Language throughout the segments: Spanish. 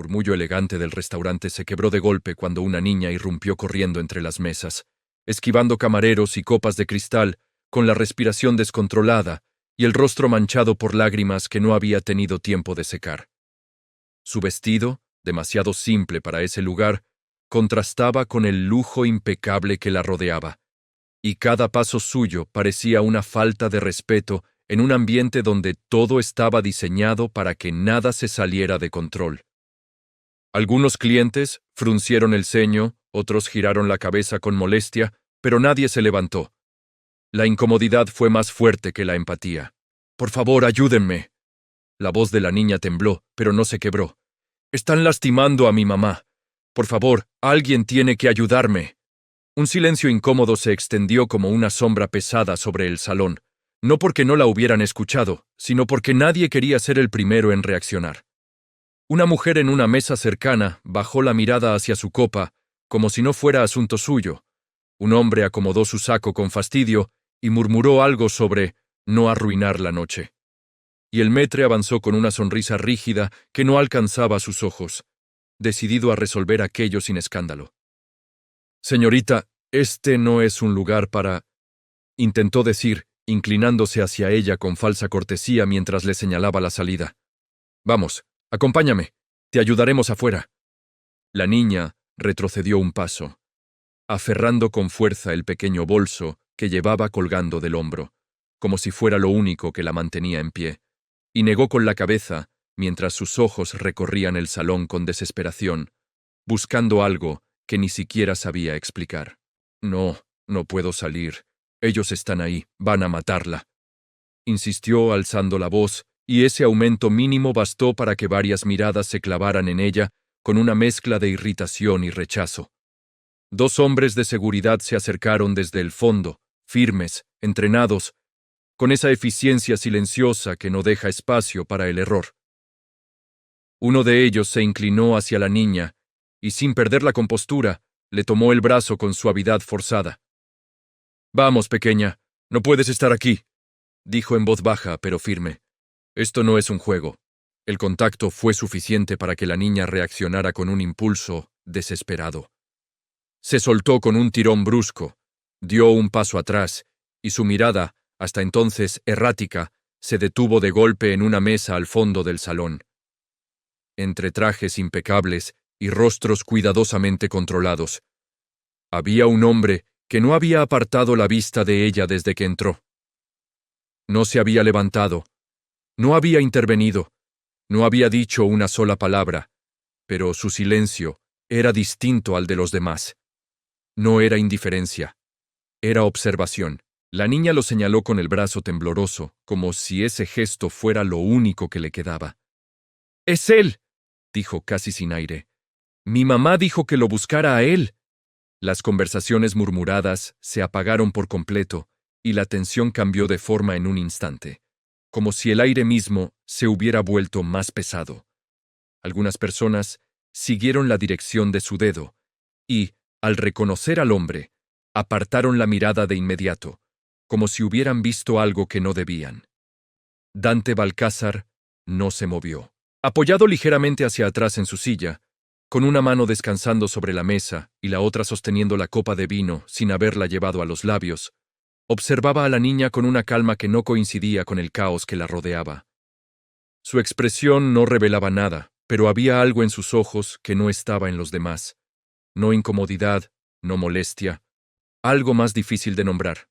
murmullo elegante del restaurante se quebró de golpe cuando una niña irrumpió corriendo entre las mesas, esquivando camareros y copas de cristal, con la respiración descontrolada y el rostro manchado por lágrimas que no había tenido tiempo de secar. Su vestido, demasiado simple para ese lugar, contrastaba con el lujo impecable que la rodeaba, y cada paso suyo parecía una falta de respeto en un ambiente donde todo estaba diseñado para que nada se saliera de control. Algunos clientes fruncieron el ceño, otros giraron la cabeza con molestia, pero nadie se levantó. La incomodidad fue más fuerte que la empatía. «Por favor, ayúdenme». La voz de la niña tembló, pero no se quebró. «Están lastimando a mi mamá. Por favor, alguien tiene que ayudarme». Un silencio incómodo se extendió como una sombra pesada sobre el salón, no porque no la hubieran escuchado, sino porque nadie quería ser el primero en reaccionar. Una mujer en una mesa cercana bajó la mirada hacia su copa, como si no fuera asunto suyo. Un hombre acomodó su saco con fastidio y murmuró algo sobre no arruinar la noche. Y el maître avanzó con una sonrisa rígida que no alcanzaba sus ojos, decidido a resolver aquello sin escándalo. «Señorita, este no es un lugar para…», intentó decir, inclinándose hacia ella con falsa cortesía mientras le señalaba la salida. «Vamos, acompáñame, te ayudaremos afuera». La niña retrocedió un paso, aferrando con fuerza el pequeño bolso que llevaba colgando del hombro, como si fuera lo único que la mantenía en pie, y negó con la cabeza mientras sus ojos recorrían el salón con desesperación, buscando algo que ni siquiera sabía explicar. «No, no puedo salir. Ellos están ahí, van a matarla», insistió alzando la voz, y ese aumento mínimo bastó para que varias miradas se clavaran en ella con una mezcla de irritación y rechazo. Dos hombres de seguridad se acercaron desde el fondo, firmes, entrenados, con esa eficiencia silenciosa que no deja espacio para el error. Uno de ellos se inclinó hacia la niña y, sin perder la compostura, le tomó el brazo con suavidad forzada. «Vamos, pequeña, no puedes estar aquí», dijo en voz baja pero firme. «Esto no es un juego». El contacto fue suficiente para que la niña reaccionara con un impulso desesperado. Se soltó con un tirón brusco, dio un paso atrás, y su mirada, hasta entonces errática, se detuvo de golpe en una mesa al fondo del salón. Entre trajes impecables y rostros cuidadosamente controlados, había un hombre que no había apartado la vista de ella desde que entró. No se había levantado, no había intervenido, no había dicho una sola palabra, pero su silencio era distinto al de los demás. No era indiferencia, era observación. La niña lo señaló con el brazo tembloroso, como si ese gesto fuera lo único que le quedaba. «¡Es él!», dijo casi sin aire. «Mi mamá dijo que lo buscara a él». Las conversaciones murmuradas se apagaron por completo y la tensión cambió de forma en un instante, como si el aire mismo se hubiera vuelto más pesado. Algunas personas siguieron la dirección de su dedo y, al reconocer al hombre, apartaron la mirada de inmediato, como si hubieran visto algo que no debían. Dante Balcázar no se movió. Apoyado ligeramente hacia atrás en su silla, con una mano descansando sobre la mesa y la otra sosteniendo la copa de vino sin haberla llevado a los labios, observaba a la niña con una calma que no coincidía con el caos que la rodeaba. Su expresión no revelaba nada, pero había algo en sus ojos que no estaba en los demás. No incomodidad, no molestia, algo más difícil de nombrar.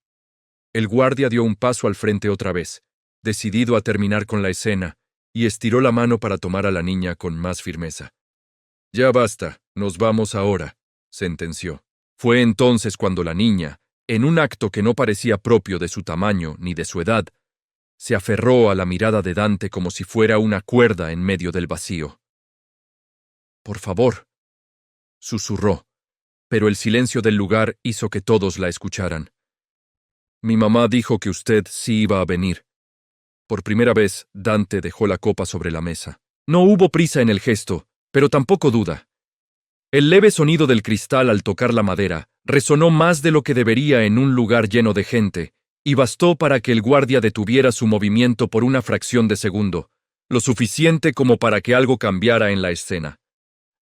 El guardia dio un paso al frente otra vez, decidido a terminar con la escena, y estiró la mano para tomar a la niña con más firmeza. «Ya basta, nos vamos ahora», sentenció. Fue entonces cuando la niña, en un acto que no parecía propio de su tamaño ni de su edad, se aferró a la mirada de Dante como si fuera una cuerda en medio del vacío. «Por favor», susurró, pero el silencio del lugar hizo que todos la escucharan. «Mi mamá dijo que usted sí iba a venir». Por primera vez, Dante dejó la copa sobre la mesa. No hubo prisa en el gesto, pero tampoco duda. El leve sonido del cristal al tocar la madera resonó más de lo que debería en un lugar lleno de gente, y bastó para que el guardia detuviera su movimiento por una fracción de segundo, lo suficiente como para que algo cambiara en la escena.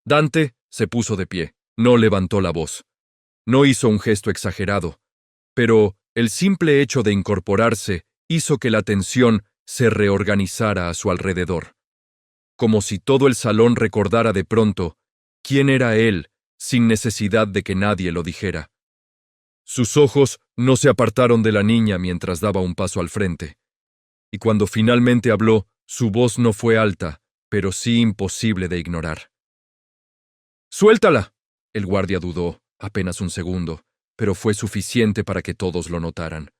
Dante se puso de pie. No levantó la voz. No hizo un gesto exagerado, pero el simple hecho de incorporarse hizo que la tensión se reorganizara a su alrededor, como si todo el salón recordara de pronto quién era él sin necesidad de que nadie lo dijera. Sus ojos no se apartaron de la niña mientras daba un paso al frente, y cuando finalmente habló, su voz no fue alta, pero sí imposible de ignorar. ¡Suéltala! El guardia dudó, apenas un segundo, pero fue suficiente para que todos lo notaran.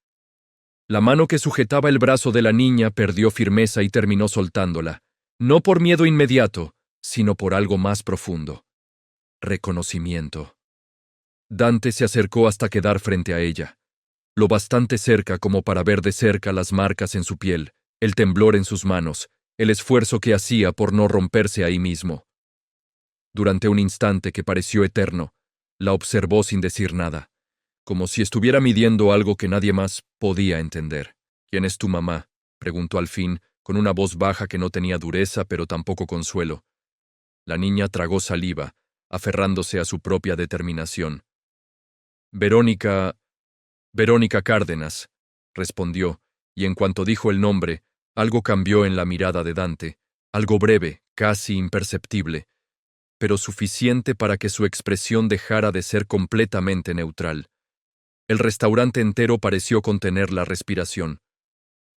La mano que sujetaba el brazo de la niña perdió firmeza y terminó soltándola, no por miedo inmediato, sino por algo más profundo. Reconocimiento. Dante se acercó hasta quedar frente a ella, lo bastante cerca como para ver de cerca las marcas en su piel, el temblor en sus manos, el esfuerzo que hacía por no romperse ahí mismo. Durante un instante que pareció eterno, la observó sin decir nada, como si estuviera midiendo algo que nadie más podía entender. ¿Quién es tu mamá?, preguntó al fin, con una voz baja que no tenía dureza pero tampoco consuelo. La niña tragó saliva, aferrándose a su propia determinación. Verónica Cárdenas, respondió, y en cuanto dijo el nombre, algo cambió en la mirada de Dante, algo breve, casi imperceptible, pero suficiente para que su expresión dejara de ser completamente neutral. El restaurante entero pareció contener la respiración,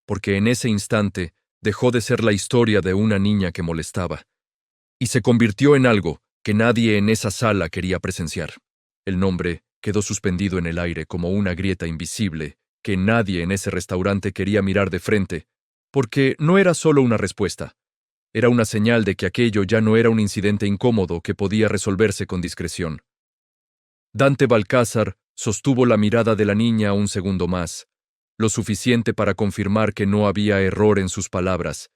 porque en ese instante dejó de ser la historia de una niña que molestaba, y se convirtió en algo que nadie en esa sala quería presenciar. El nombre quedó suspendido en el aire como una grieta invisible que nadie en ese restaurante quería mirar de frente, porque no era solo una respuesta, era una señal de que aquello ya no era un incidente incómodo que podía resolverse con discreción. Dante Balcázar sostuvo la mirada de la niña un segundo más, lo suficiente para confirmar que no había error en sus palabras,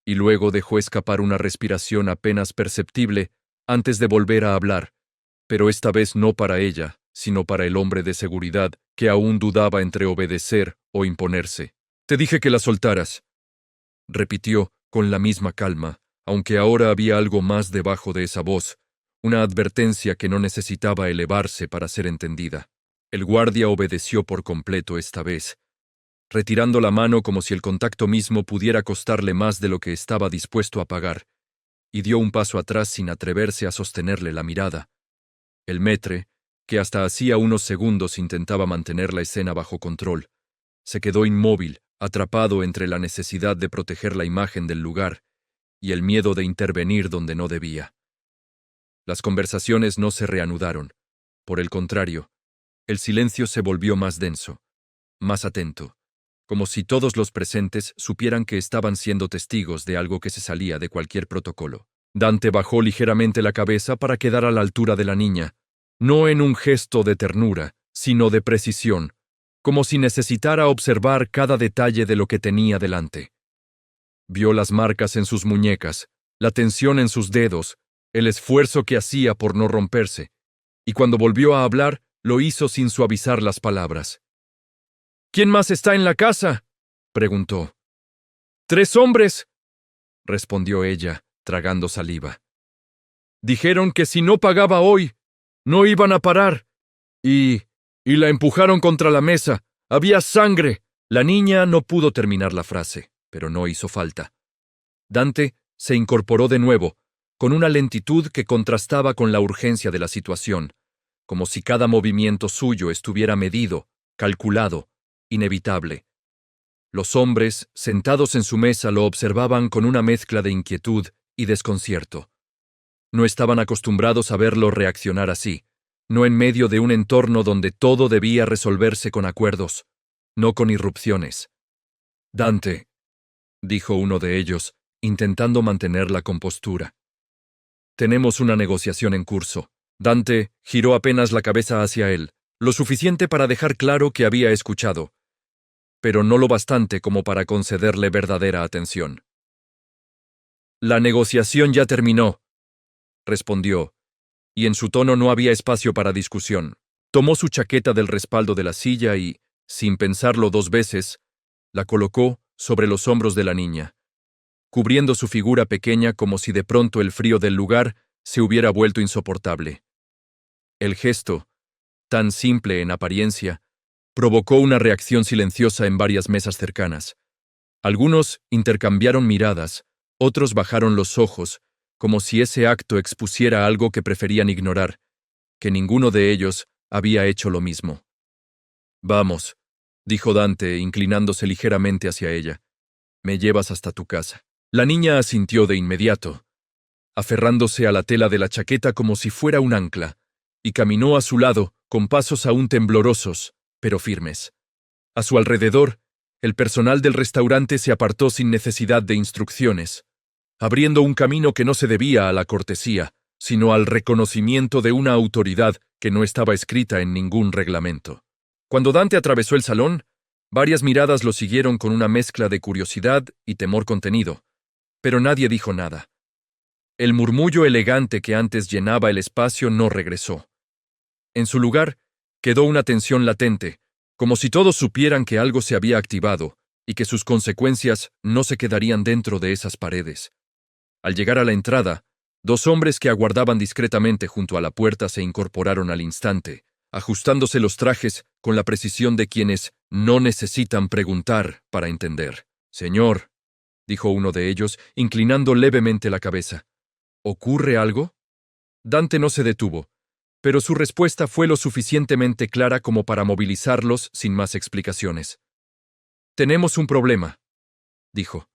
y luego dejó escapar una respiración apenas perceptible antes de volver a hablar, pero esta vez no para ella, sino para el hombre de seguridad que aún dudaba entre obedecer o imponerse. «Te dije que la soltaras», repitió con la misma calma, aunque ahora había algo más debajo de esa voz, una advertencia que no necesitaba elevarse para ser entendida. El guardia obedeció por completo esta vez, retirando la mano como si el contacto mismo pudiera costarle más de lo que estaba dispuesto a pagar, y dio un paso atrás sin atreverse a sostenerle la mirada. El maître, que hasta hacía unos segundos intentaba mantener la escena bajo control, se quedó inmóvil, atrapado entre la necesidad de proteger la imagen del lugar y el miedo de intervenir donde no debía. Las conversaciones no se reanudaron. Por el contrario, el silencio se volvió más denso, más atento, como si todos los presentes supieran que estaban siendo testigos de algo que se salía de cualquier protocolo. Dante bajó ligeramente la cabeza para quedar a la altura de la niña, no en un gesto de ternura, sino de precisión, como si necesitara observar cada detalle de lo que tenía delante. Vio las marcas en sus muñecas, la tensión en sus dedos, el esfuerzo que hacía por no romperse, y cuando volvió a hablar, lo hizo sin suavizar las palabras. «¿Quién más está en la casa?», preguntó. «3 hombres», respondió ella, tragando saliva. «Dijeron que si no pagaba hoy, no iban a parar. Y la empujaron contra la mesa. Había sangre». La niña no pudo terminar la frase, pero no hizo falta. Dante se incorporó de nuevo, con una lentitud que contrastaba con la urgencia de la situación, como si cada movimiento suyo estuviera medido, calculado, inevitable. Los hombres, sentados en su mesa, lo observaban con una mezcla de inquietud y desconcierto. No estaban acostumbrados a verlo reaccionar así, no en medio de un entorno donde todo debía resolverse con acuerdos, no con irrupciones. «Dante», dijo uno de ellos, intentando mantener la compostura. «Tenemos una negociación en curso». Dante giró apenas la cabeza hacia él, lo suficiente para dejar claro que había escuchado, pero no lo bastante como para concederle verdadera atención. «La negociación ya terminó», respondió, y en su tono no había espacio para discusión. Tomó su chaqueta del respaldo de la silla y, sin pensarlo 2 veces, la colocó sobre los hombros de la niña, cubriendo su figura pequeña como si de pronto el frío del lugar se hubiera vuelto insoportable. El gesto, tan simple en apariencia, provocó una reacción silenciosa en varias mesas cercanas. Algunos intercambiaron miradas, otros bajaron los ojos, como si ese acto expusiera algo que preferían ignorar, que ninguno de ellos había hecho lo mismo. «Vamos», dijo Dante, inclinándose ligeramente hacia ella. «Me llevas hasta tu casa». La niña asintió de inmediato, aferrándose a la tela de la chaqueta como si fuera un ancla, y caminó a su lado, con pasos aún temblorosos, pero firmes. A su alrededor, el personal del restaurante se apartó sin necesidad de instrucciones, abriendo un camino que no se debía a la cortesía, sino al reconocimiento de una autoridad que no estaba escrita en ningún reglamento. Cuando Dante atravesó el salón, varias miradas lo siguieron con una mezcla de curiosidad y temor contenido, pero nadie dijo nada. El murmullo elegante que antes llenaba el espacio no regresó. En su lugar, quedó una tensión latente, como si todos supieran que algo se había activado y que sus consecuencias no se quedarían dentro de esas paredes. Al llegar a la entrada, dos hombres que aguardaban discretamente junto a la puerta se incorporaron al instante, ajustándose los trajes con la precisión de quienes no necesitan preguntar para entender. «Señor», dijo uno de ellos, inclinando levemente la cabeza. «¿Ocurre algo?» Dante no se detuvo, pero su respuesta fue lo suficientemente clara como para movilizarlos sin más explicaciones. «Tenemos un problema», dijo,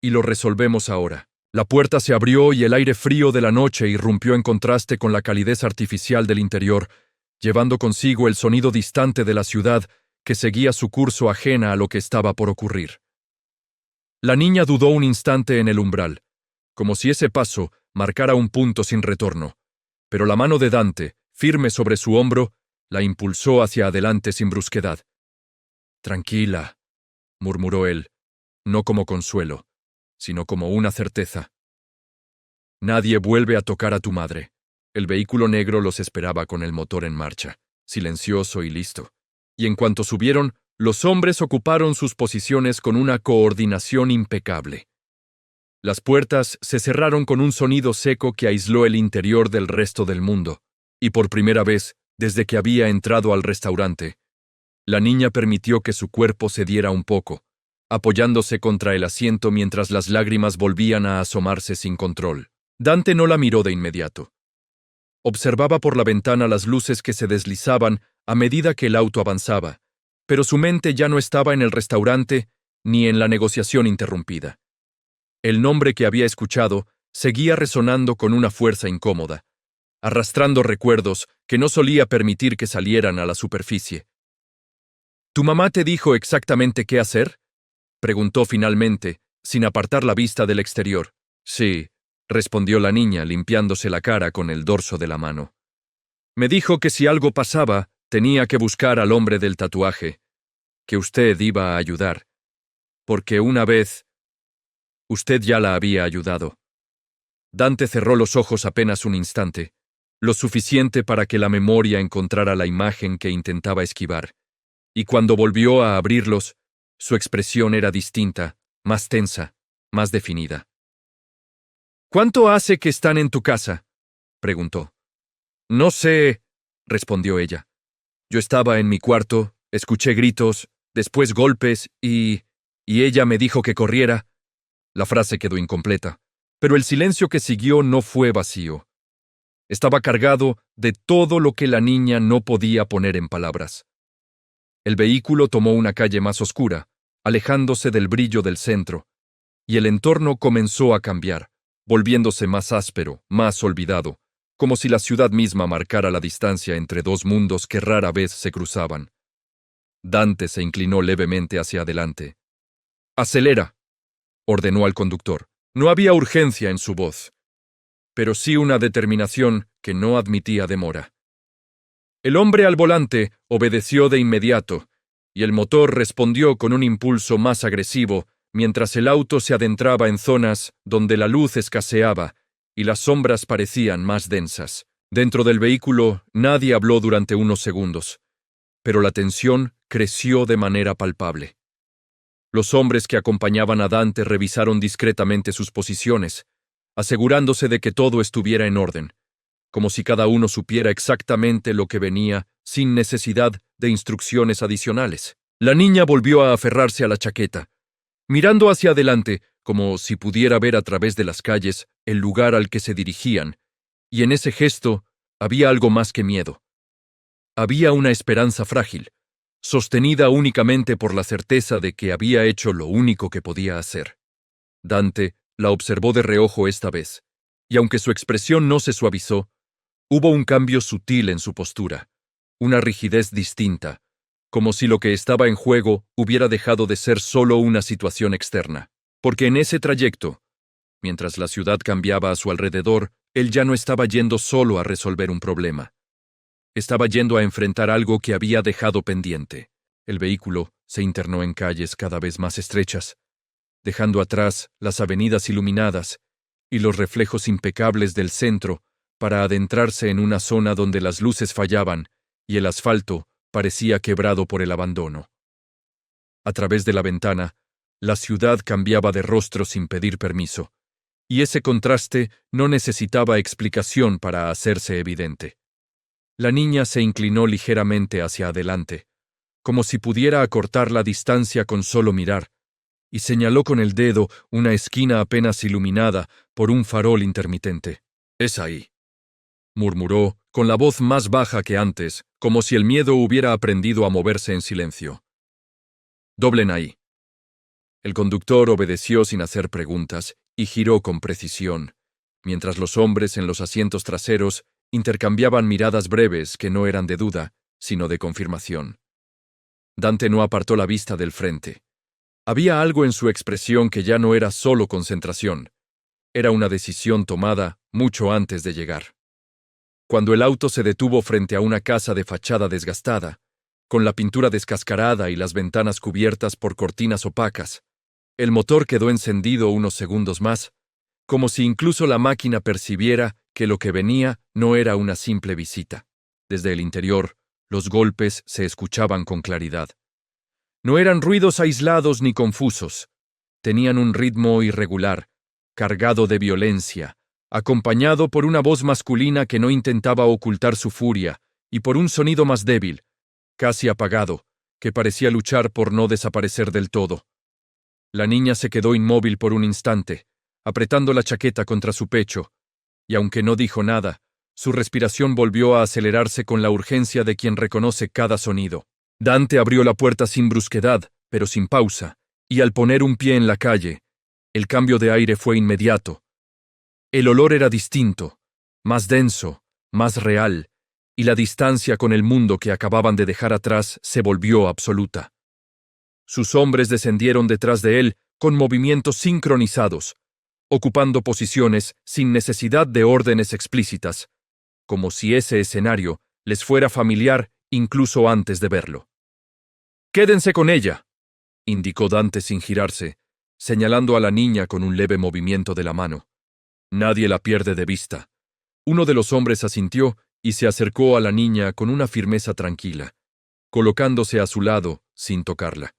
«y lo resolvemos ahora». La puerta se abrió y el aire frío de la noche irrumpió en contraste con la calidez artificial del interior, llevando consigo el sonido distante de la ciudad que seguía su curso ajena a lo que estaba por ocurrir. La niña dudó un instante en el umbral, como si ese paso marcara un punto sin retorno, pero la mano de Dante, firme sobre su hombro, la impulsó hacia adelante sin brusquedad. «Tranquila», murmuró él, no como consuelo, sino como una certeza. «Nadie vuelve a tocar a tu madre». El vehículo negro los esperaba con el motor en marcha, silencioso y listo. Y en cuanto subieron, los hombres ocuparon sus posiciones con una coordinación impecable. Las puertas se cerraron con un sonido seco que aisló el interior del resto del mundo, y por primera vez, desde que había entrado al restaurante, la niña permitió que su cuerpo cediera un poco, apoyándose contra el asiento mientras las lágrimas volvían a asomarse sin control. Dante no la miró de inmediato. Observaba por la ventana las luces que se deslizaban a medida que el auto avanzaba, pero su mente ya no estaba en el restaurante ni en la negociación interrumpida. El nombre que había escuchado seguía resonando con una fuerza incómoda, arrastrando recuerdos que no solía permitir que salieran a la superficie. «¿Tu mamá te dijo exactamente qué hacer?», preguntó finalmente, sin apartar la vista del exterior. «Sí», respondió la niña, limpiándose la cara con el dorso de la mano. «Me dijo que si algo pasaba, tenía que buscar al hombre del tatuaje, que usted iba a ayudar, porque una vez usted ya la había ayudado». Dante cerró los ojos apenas un instante, lo suficiente para que la memoria encontrara la imagen que intentaba esquivar, y cuando volvió a abrirlos, su expresión era distinta, más tensa, más definida. «¿Cuánto hace que están en tu casa?», preguntó. «No sé», respondió ella. «Yo estaba en mi cuarto, escuché gritos, después golpes y ella me dijo que corriera». La frase quedó incompleta, pero el silencio que siguió no fue vacío. Estaba cargado de todo lo que la niña no podía poner en palabras. El vehículo tomó una calle más oscura, alejándose del brillo del centro, y el entorno comenzó a cambiar, volviéndose más áspero, más olvidado, como si la ciudad misma marcara la distancia entre dos mundos que rara vez se cruzaban. Dante se inclinó levemente hacia adelante. «Acelera», ordenó al conductor. No había urgencia en su voz, pero sí una determinación que no admitía demora. El hombre al volante obedeció de inmediato, y el motor respondió con un impulso más agresivo mientras el auto se adentraba en zonas donde la luz escaseaba y las sombras parecían más densas. Dentro del vehículo nadie habló durante unos segundos, pero la tensión creció de manera palpable. Los hombres que acompañaban a Dante revisaron discretamente sus posiciones, asegurándose de que todo estuviera en orden, como si cada uno supiera exactamente lo que venía, sin necesidad de instrucciones adicionales. La niña volvió a aferrarse a la chaqueta, mirando hacia adelante, como si pudiera ver a través de las calles el lugar al que se dirigían, y en ese gesto había algo más que miedo. Había una esperanza frágil, sostenida únicamente por la certeza de que había hecho lo único que podía hacer. Dante la observó de reojo esta vez, y aunque su expresión no se suavizó, hubo un cambio sutil en su postura, una rigidez distinta, como si lo que estaba en juego hubiera dejado de ser solo una situación externa. Porque en ese trayecto, mientras la ciudad cambiaba a su alrededor, él ya no estaba yendo solo a resolver un problema. Estaba yendo a enfrentar algo que había dejado pendiente. El vehículo se internó en calles cada vez más estrechas, dejando atrás las avenidas iluminadas y los reflejos impecables del centro para adentrarse en una zona donde las luces fallaban y el asfalto parecía quebrado por el abandono. A través de la ventana, la ciudad cambiaba de rostro sin pedir permiso, y ese contraste no necesitaba explicación para hacerse evidente. La niña se inclinó ligeramente hacia adelante, como si pudiera acortar la distancia con solo mirar, y señaló con el dedo una esquina apenas iluminada por un farol intermitente. «Es ahí», murmuró, con la voz más baja que antes, como si el miedo hubiera aprendido a moverse en silencio. «Doblen ahí». El conductor obedeció sin hacer preguntas y giró con precisión, mientras los hombres en los asientos traseros intercambiaban miradas breves que no eran de duda, sino de confirmación. Dante no apartó la vista del frente. Había algo en su expresión que ya no era solo concentración. Era una decisión tomada mucho antes de llegar. Cuando el auto se detuvo frente a una casa de fachada desgastada, con la pintura descascarada y las ventanas cubiertas por cortinas opacas, el motor quedó encendido unos segundos más, como si incluso la máquina percibiera que lo que venía no era una simple visita. Desde el interior, los golpes se escuchaban con claridad. No eran ruidos aislados ni confusos. Tenían un ritmo irregular, cargado de violencia, acompañado por una voz masculina que no intentaba ocultar su furia, y por un sonido más débil, casi apagado, que parecía luchar por no desaparecer del todo. La niña se quedó inmóvil por un instante, apretando la chaqueta contra su pecho, y aunque no dijo nada, su respiración volvió a acelerarse con la urgencia de quien reconoce cada sonido. Dante abrió la puerta sin brusquedad, pero sin pausa, y al poner un pie en la calle, el cambio de aire fue inmediato. El olor era distinto, más denso, más real, y la distancia con el mundo que acababan de dejar atrás se volvió absoluta. Sus hombres descendieron detrás de él con movimientos sincronizados, ocupando posiciones sin necesidad de órdenes explícitas, como si ese escenario les fuera familiar incluso antes de verlo. «Quédense con ella», indicó Dante sin girarse, señalando a la niña con un leve movimiento de la mano. «Nadie la pierde de vista». Uno de los hombres asintió y se acercó a la niña con una firmeza tranquila, colocándose a su lado sin tocarla,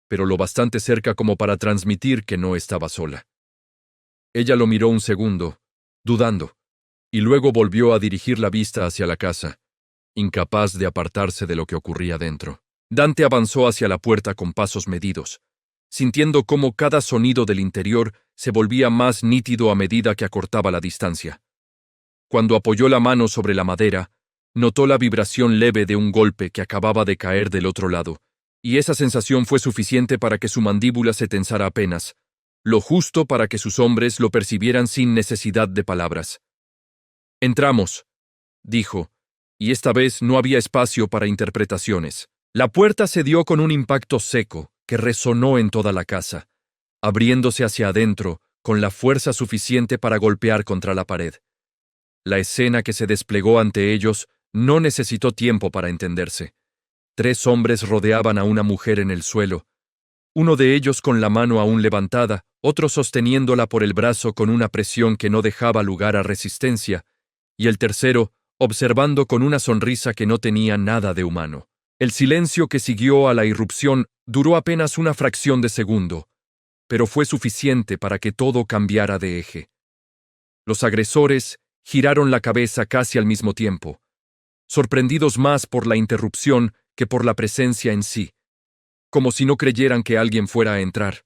pero lo bastante cerca como para transmitir que no estaba sola. Ella lo miró un segundo, dudando, y luego volvió a dirigir la vista hacia la casa, incapaz de apartarse de lo que ocurría dentro. Dante avanzó hacia la puerta con pasos medidos, sintiendo cómo cada sonido del interior se volvía más nítido a medida que acortaba la distancia. Cuando apoyó la mano sobre la madera, notó la vibración leve de un golpe que acababa de caer del otro lado, y esa sensación fue suficiente para que su mandíbula se tensara apenas, lo justo para que sus hombres lo percibieran sin necesidad de palabras. «Entramos», dijo, y esta vez no había espacio para interpretaciones. La puerta se dio con un impacto seco que resonó en toda la casa, abriéndose hacia adentro con la fuerza suficiente para golpear contra la pared. La escena que se desplegó ante ellos no necesitó tiempo para entenderse. 3 hombres rodeaban a una mujer en el suelo, uno de ellos con la mano aún levantada, otro sosteniéndola por el brazo con una presión que no dejaba lugar a resistencia, y el tercero observando con una sonrisa que no tenía nada de humano. El silencio que siguió a la irrupción duró apenas una fracción de segundo, pero fue suficiente para que todo cambiara de eje. Los agresores giraron la cabeza casi al mismo tiempo, sorprendidos más por la interrupción que por la presencia en sí, como si no creyeran que alguien fuera a entrar.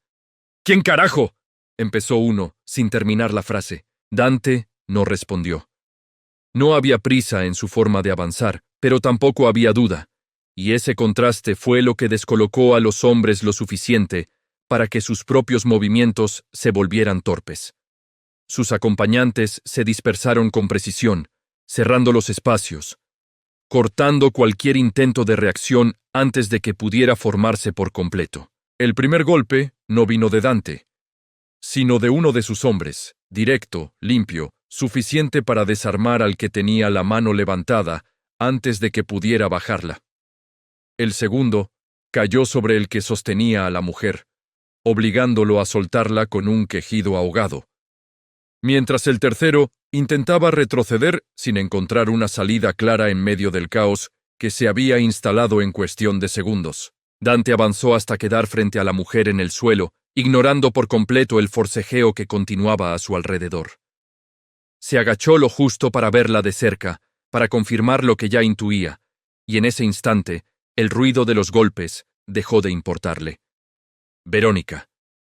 «¿Quién carajo?», empezó uno, sin terminar la frase. Dante no respondió. No había prisa en su forma de avanzar, pero tampoco había duda, y ese contraste fue lo que descolocó a los hombres lo suficiente para que sus propios movimientos se volvieran torpes. Sus acompañantes se dispersaron con precisión, cerrando los espacios, cortando cualquier intento de reacción antes de que pudiera formarse por completo. El primer golpe no vino de Dante, sino de uno de sus hombres, directo, limpio, suficiente para desarmar al que tenía la mano levantada antes de que pudiera bajarla. El segundo cayó sobre el que sostenía a la mujer, obligándolo a soltarla con un quejido ahogado, mientras el tercero intentaba retroceder sin encontrar una salida clara en medio del caos que se había instalado en cuestión de segundos. Dante avanzó hasta quedar frente a la mujer en el suelo, ignorando por completo el forcejeo que continuaba a su alrededor. Se agachó lo justo para verla de cerca, para confirmar lo que ya intuía, y en ese instante, el ruido de los golpes dejó de importarle. «Verónica»,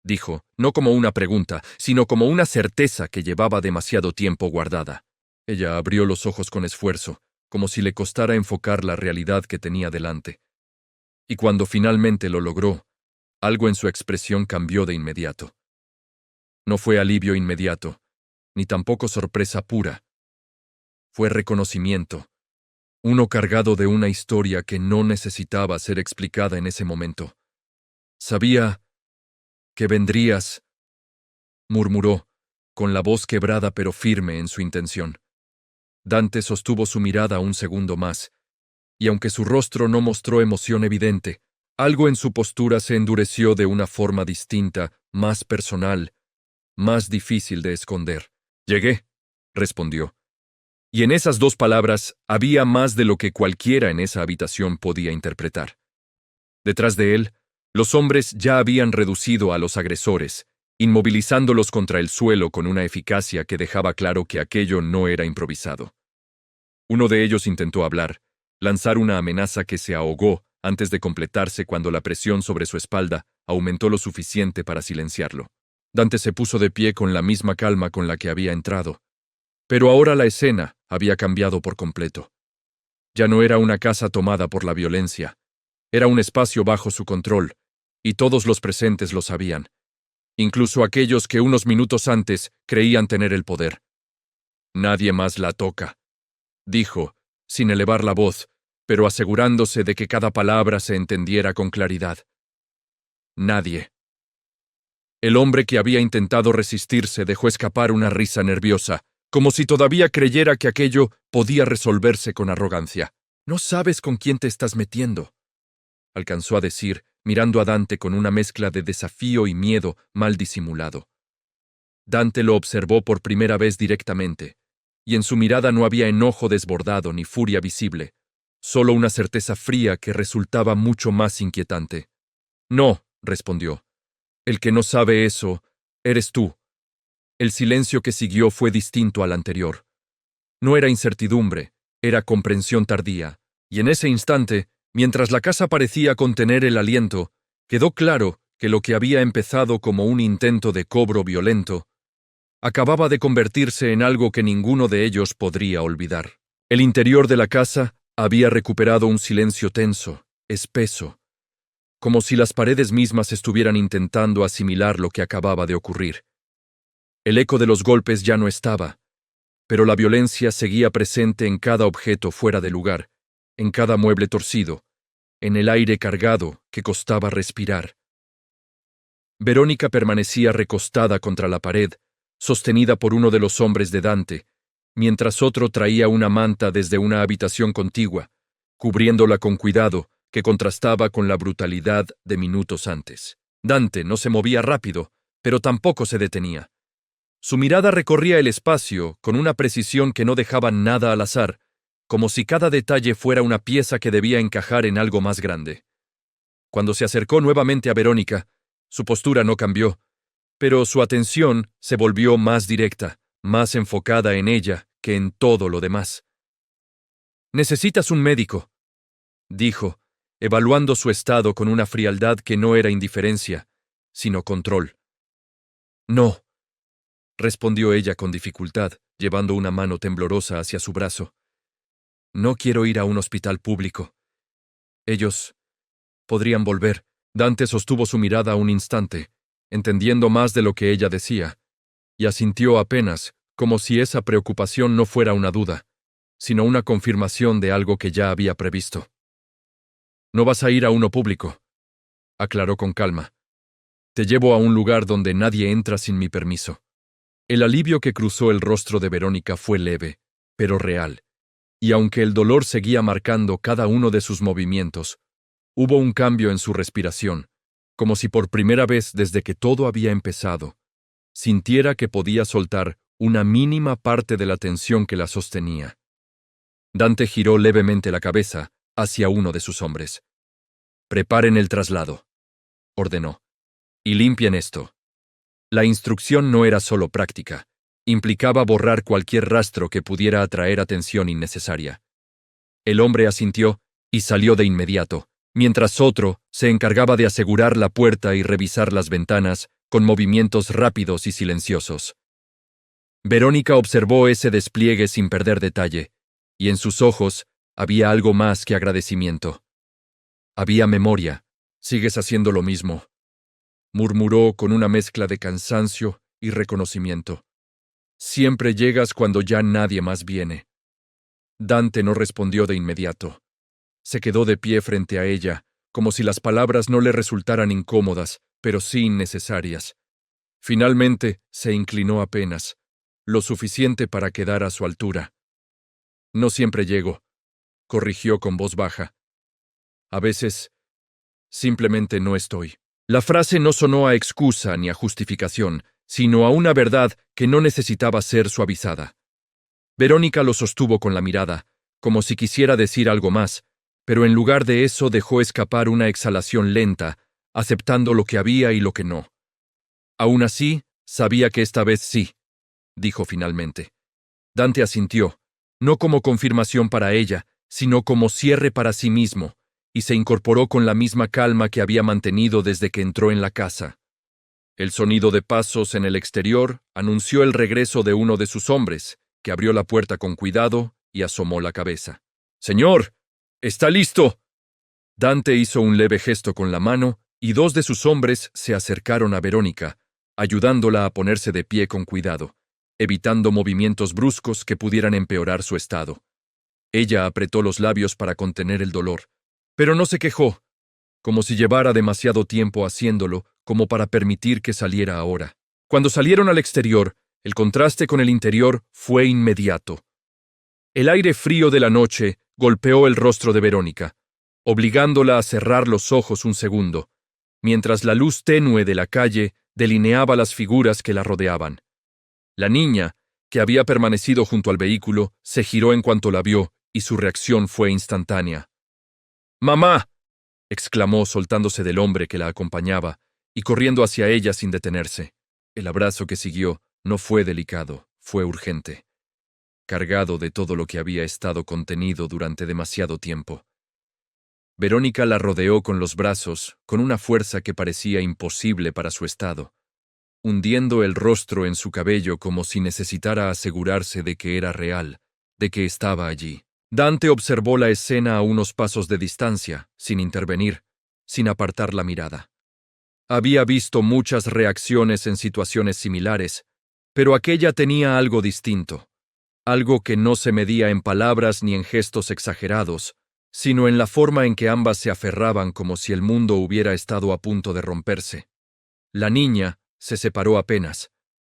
dijo, no como una pregunta, sino como una certeza que llevaba demasiado tiempo guardada. Ella abrió los ojos con esfuerzo, como si le costara enfocar la realidad que tenía delante. Y cuando finalmente lo logró, algo en su expresión cambió de inmediato. No fue alivio inmediato, ni tampoco sorpresa pura. Fue reconocimiento, uno cargado de una historia que no necesitaba ser explicada en ese momento. «Sabía que vendrías», murmuró, con la voz quebrada pero firme en su intención. Dante sostuvo su mirada un segundo más, y aunque su rostro no mostró emoción evidente, algo en su postura se endureció de una forma distinta, más personal, más difícil de esconder. «Llegué», respondió. Y en esas dos palabras había más de lo que cualquiera en esa habitación podía interpretar. Detrás de él, los hombres ya habían reducido a los agresores, inmovilizándolos contra el suelo con una eficacia que dejaba claro que aquello no era improvisado. Uno de ellos intentó hablar, lanzar una amenaza que se ahogó antes de completarse cuando la presión sobre su espalda aumentó lo suficiente para silenciarlo. Dante se puso de pie con la misma calma con la que había entrado. Pero ahora la escena había cambiado por completo. Ya no era una casa tomada por la violencia. Era un espacio bajo su control, y todos los presentes lo sabían, incluso aquellos que unos minutos antes creían tener el poder. «Nadie más la toca», dijo, sin elevar la voz, pero asegurándose de que cada palabra se entendiera con claridad. «Nadie». El hombre que había intentado resistirse dejó escapar una risa nerviosa, como si todavía creyera que aquello podía resolverse con arrogancia. «No sabes con quién te estás metiendo», alcanzó a decir, mirando a Dante con una mezcla de desafío y miedo mal disimulado. Dante lo observó por primera vez directamente, y en su mirada no había enojo desbordado ni furia visible, solo una certeza fría que resultaba mucho más inquietante. «No», respondió. «El que no sabe eso, eres tú». El silencio que siguió fue distinto al anterior. No era incertidumbre, era comprensión tardía, y en ese instante, mientras la casa parecía contener el aliento, quedó claro que lo que había empezado como un intento de cobro violento acababa de convertirse en algo que ninguno de ellos podría olvidar. El interior de la casa había recuperado un silencio tenso, espeso, como si las paredes mismas estuvieran intentando asimilar lo que acababa de ocurrir. El eco de los golpes ya no estaba, pero la violencia seguía presente en cada objeto fuera de lugar, en cada mueble torcido, en el aire cargado que costaba respirar. Verónica permanecía recostada contra la pared, sostenida por uno de los hombres de Dante, mientras otro traía una manta desde una habitación contigua, cubriéndola con cuidado que contrastaba con la brutalidad de minutos antes. Dante no se movía rápido, pero tampoco se detenía. Su mirada recorría el espacio con una precisión que no dejaba nada al azar, como si cada detalle fuera una pieza que debía encajar en algo más grande. Cuando se acercó nuevamente a Verónica, su postura no cambió, pero su atención se volvió más directa, más enfocada en ella que en todo lo demás. «Necesitas un médico», dijo, evaluando su estado con una frialdad que no era indiferencia, sino control. «No», respondió ella con dificultad, llevando una mano temblorosa hacia su brazo. «No quiero ir a un hospital público. Ellos podrían volver». Dante sostuvo su mirada un instante, entendiendo más de lo que ella decía, y asintió apenas, como si esa preocupación no fuera una duda, sino una confirmación de algo que ya había previsto. «No vas a ir a uno público», aclaró con calma. «Te llevo a un lugar donde nadie entra sin mi permiso». El alivio que cruzó el rostro de Verónica fue leve, pero real, y aunque el dolor seguía marcando cada uno de sus movimientos, hubo un cambio en su respiración, como si por primera vez desde que todo había empezado, sintiera que podía soltar una mínima parte de la tensión que la sostenía. Dante giró levemente la cabeza hacia uno de sus hombres. «Preparen el traslado», ordenó, «y limpien esto». La instrucción no era solo práctica, implicaba borrar cualquier rastro que pudiera atraer atención innecesaria. El hombre asintió y salió de inmediato, mientras otro se encargaba de asegurar la puerta y revisar las ventanas con movimientos rápidos y silenciosos. Verónica observó ese despliegue sin perder detalle, y en sus ojos había algo más que agradecimiento. Había memoria. «Sigues haciendo lo mismo», murmuró con una mezcla de cansancio y reconocimiento. «Siempre llegas cuando ya nadie más viene». Dante no respondió de inmediato. Se quedó de pie frente a ella, como si las palabras no le resultaran incómodas, pero sí innecesarias. Finalmente se inclinó apenas, lo suficiente para quedar a su altura. «No siempre llego», corrigió con voz baja. «A veces, simplemente no estoy». La frase no sonó a excusa ni a justificación, sino a una verdad que no necesitaba ser suavizada. Verónica lo sostuvo con la mirada, como si quisiera decir algo más, pero en lugar de eso dejó escapar una exhalación lenta, aceptando lo que había y lo que no. «Aún así, sabía que esta vez sí», dijo finalmente. Dante asintió, no como confirmación para ella, sino como cierre para sí mismo, y se incorporó con la misma calma que había mantenido desde que entró en la casa. El sonido de pasos en el exterior anunció el regreso de uno de sus hombres, que abrió la puerta con cuidado y asomó la cabeza. «Señor, ¿está listo?». Dante hizo un leve gesto con la mano y dos de sus hombres se acercaron a Verónica, ayudándola a ponerse de pie con cuidado, evitando movimientos bruscos que pudieran empeorar su estado. Ella apretó los labios para contener el dolor, pero no se quejó, como si llevara demasiado tiempo haciéndolo como para permitir que saliera ahora. Cuando salieron al exterior, el contraste con el interior fue inmediato. El aire frío de la noche golpeó el rostro de Verónica, obligándola a cerrar los ojos un segundo, mientras la luz tenue de la calle delineaba las figuras que la rodeaban. La niña, que había permanecido junto al vehículo, se giró en cuanto la vio, y su reacción fue instantánea. «¡Mamá!», exclamó soltándose del hombre que la acompañaba y corriendo hacia ella sin detenerse. El abrazo que siguió no fue delicado, fue urgente, cargado de todo lo que había estado contenido durante demasiado tiempo. Verónica la rodeó con los brazos, con una fuerza que parecía imposible para su estado, hundiendo el rostro en su cabello como si necesitara asegurarse de que era real, de que estaba allí. Dante observó la escena a unos pasos de distancia, sin intervenir, sin apartar la mirada. Había visto muchas reacciones en situaciones similares, pero aquella tenía algo distinto, algo que no se medía en palabras ni en gestos exagerados, sino en la forma en que ambas se aferraban como si el mundo hubiera estado a punto de romperse. La niña se separó apenas,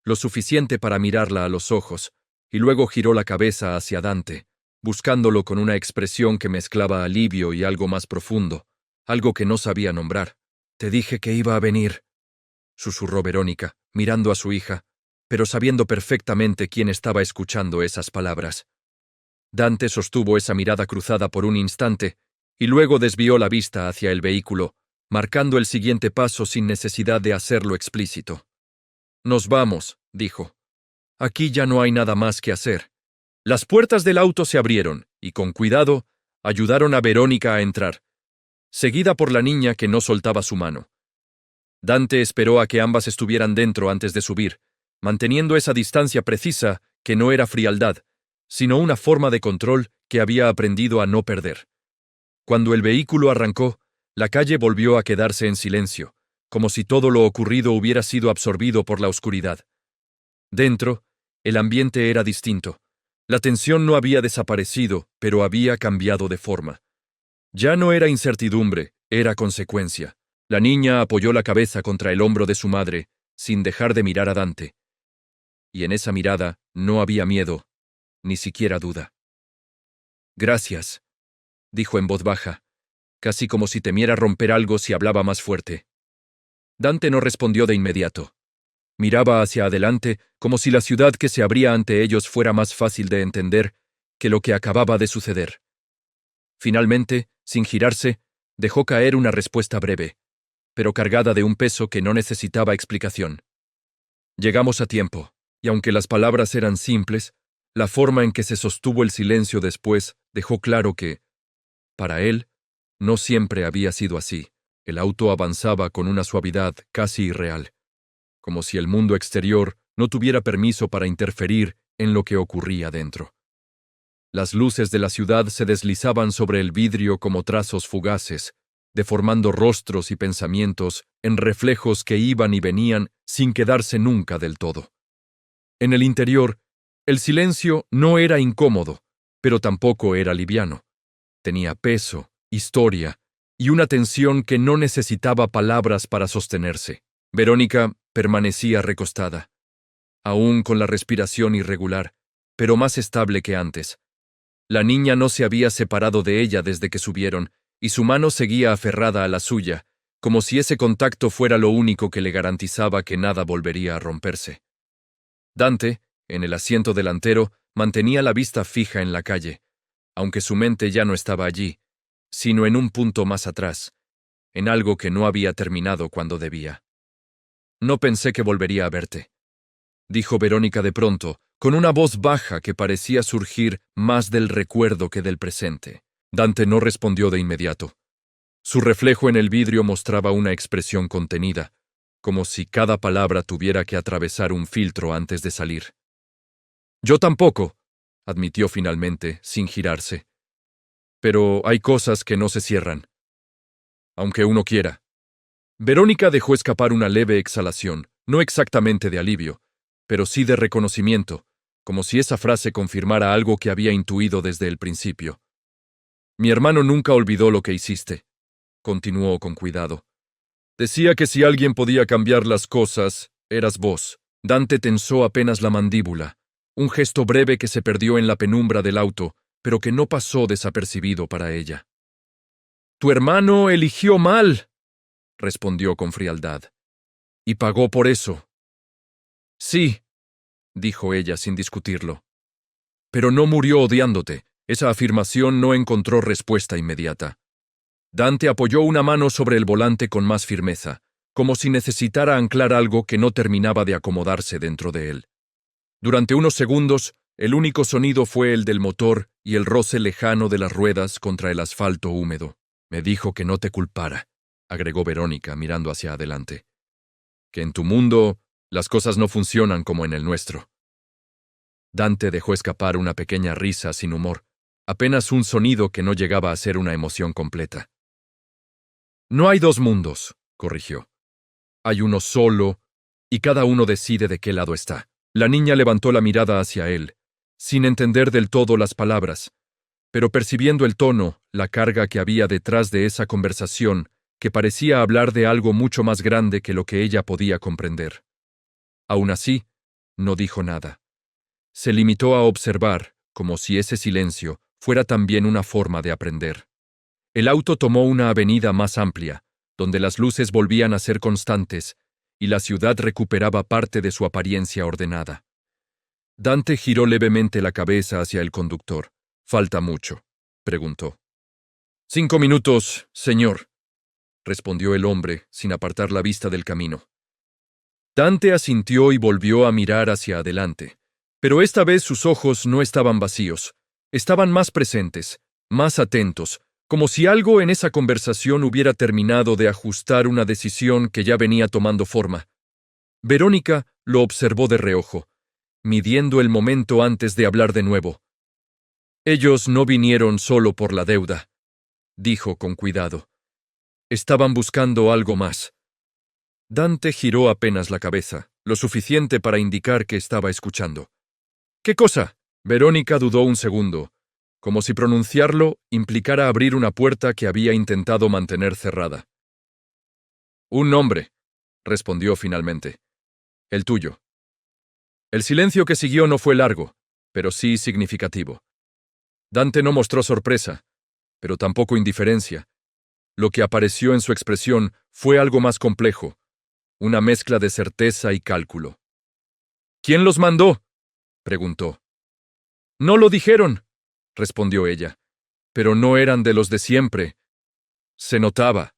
lo suficiente para mirarla a los ojos, y luego giró la cabeza hacia Dante, buscándolo con una expresión que mezclaba alivio y algo más profundo, algo que no sabía nombrar. «Te dije que iba a venir», susurró Verónica, mirando a su hija, pero sabiendo perfectamente quién estaba escuchando esas palabras. Dante sostuvo esa mirada cruzada por un instante, y luego desvió la vista hacia el vehículo, marcando el siguiente paso sin necesidad de hacerlo explícito. «Nos vamos», dijo. Aquí ya no hay nada más que hacer. Las puertas del auto se abrieron y, con cuidado, ayudaron a Verónica a entrar, seguida por la niña que no soltaba su mano. Dante esperó a que ambas estuvieran dentro antes de subir, manteniendo esa distancia precisa que no era frialdad, sino una forma de control que había aprendido a no perder. Cuando el vehículo arrancó, la calle volvió a quedarse en silencio, como si todo lo ocurrido hubiera sido absorbido por la oscuridad. Dentro, el ambiente era distinto. La tensión no había desaparecido, pero había cambiado de forma. Ya no era incertidumbre, era consecuencia. La niña apoyó la cabeza contra el hombro de su madre, sin dejar de mirar a Dante. Y en esa mirada no había miedo, ni siquiera duda. «Gracias», dijo en voz baja, casi como si temiera romper algo si hablaba más fuerte. Dante no respondió de inmediato. Miraba hacia adelante como si la ciudad que se abría ante ellos fuera más fácil de entender que lo que acababa de suceder. Finalmente, sin girarse, dejó caer una respuesta breve, pero cargada de un peso que no necesitaba explicación. «Llegamos a tiempo», y aunque las palabras eran simples, la forma en que se sostuvo el silencio después dejó claro que, para él, no siempre había sido así. El auto avanzaba con una suavidad casi irreal, como si el mundo exterior no tuviera permiso para interferir en lo que ocurría dentro. Las luces de la ciudad se deslizaban sobre el vidrio como trazos fugaces, deformando rostros y pensamientos en reflejos que iban y venían sin quedarse nunca del todo. En el interior, el silencio no era incómodo, pero tampoco era liviano. Tenía peso, historia y una tensión que no necesitaba palabras para sostenerse. Verónica permanecía recostada, aún con la respiración irregular, pero más estable que antes. La niña no se había separado de ella desde que subieron, y su mano seguía aferrada a la suya, como si ese contacto fuera lo único que le garantizaba que nada volvería a romperse. Dante, en el asiento delantero, mantenía la vista fija en la calle, aunque su mente ya no estaba allí, sino en un punto más atrás, en algo que no había terminado cuando debía. «No pensé que volvería a verte», dijo Verónica de pronto, con una voz baja que parecía surgir más del recuerdo que del presente. Dante no respondió de inmediato. Su reflejo en el vidrio mostraba una expresión contenida, como si cada palabra tuviera que atravesar un filtro antes de salir. «Yo tampoco», admitió finalmente, sin girarse. «Pero hay cosas que no se cierran, aunque uno quiera». Verónica dejó escapar una leve exhalación, no exactamente de alivio, pero sí de reconocimiento, como si esa frase confirmara algo que había intuido desde el principio. «Mi hermano nunca olvidó lo que hiciste», continuó con cuidado. «Decía que si alguien podía cambiar las cosas, eras vos». Dante tensó apenas la mandíbula, un gesto breve que se perdió en la penumbra del auto, pero que no pasó desapercibido para ella. «Tu hermano eligió mal», respondió con frialdad. «Y pagó por eso». «Sí», dijo ella sin discutirlo. «Pero no murió odiándote». Esa afirmación no encontró respuesta inmediata. Dante apoyó una mano sobre el volante con más firmeza, como si necesitara anclar algo que no terminaba de acomodarse dentro de él. Durante unos segundos, el único sonido fue el del motor y el roce lejano de las ruedas contra el asfalto húmedo. «Me dijo que no te culpara», agregó Verónica mirando hacia adelante. «Que en tu mundo las cosas no funcionan como en el nuestro». Dante dejó escapar una pequeña risa sin humor, apenas un sonido que no llegaba a ser una emoción completa. «No hay dos mundos», corrigió. «Hay uno solo, y cada uno decide de qué lado está». La niña levantó la mirada hacia él, sin entender del todo las palabras, pero percibiendo el tono, la carga que había detrás de esa conversación, que parecía hablar de algo mucho más grande que lo que ella podía comprender. Aún así, no dijo nada. Se limitó a observar, como si ese silencio fuera también una forma de aprender. El auto tomó una avenida más amplia, donde las luces volvían a ser constantes, y la ciudad recuperaba parte de su apariencia ordenada. Dante giró levemente la cabeza hacia el conductor. «¿Falta mucho?», preguntó. «5 minutos, señor», respondió el hombre, sin apartar la vista del camino. Dante asintió y volvió a mirar hacia adelante, Pero esta vez sus ojos no estaban vacíos, estaban más presentes, más atentos, como si algo en esa conversación hubiera terminado de ajustar una decisión que ya venía tomando forma. Verónica lo observó de reojo, midiendo el momento antes de hablar de nuevo. Ellos no vinieron solo por la deuda, dijo con cuidado. Estaban buscando algo más. Dante giró apenas la cabeza, lo suficiente para indicar que estaba escuchando. ¿Qué cosa? Verónica dudó un segundo, como si pronunciarlo implicara abrir una puerta que había intentado mantener cerrada. Un nombre, respondió finalmente. El tuyo. El silencio que siguió no fue largo, pero sí significativo. Dante no mostró sorpresa, pero tampoco indiferencia. Lo que apareció en su expresión fue algo más complejo, una mezcla de certeza y cálculo. ¿Quién los mandó?, preguntó. No lo dijeron, respondió ella, pero no eran de los de siempre. Se notaba.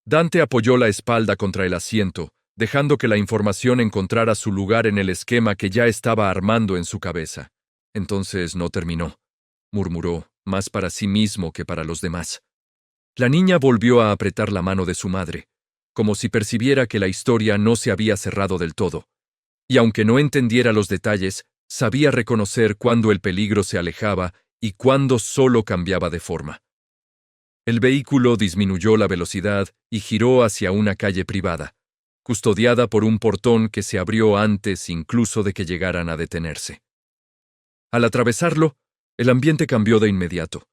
Dante apoyó la espalda contra el asiento, dejando que la información encontrara su lugar en el esquema que ya estaba armando en su cabeza. Entonces no terminó, murmuró, más para sí mismo que para los demás. La niña volvió a apretar la mano de su madre, como si percibiera que la historia no se había cerrado del todo. Y aunque no entendiera los detalles, sabía reconocer cuándo el peligro se alejaba y cuándo solo cambiaba de forma. El vehículo disminuyó la velocidad y giró hacia una calle privada, custodiada por un portón que se abrió antes incluso de que llegaran a detenerse. Al atravesarlo, el ambiente cambió de inmediato.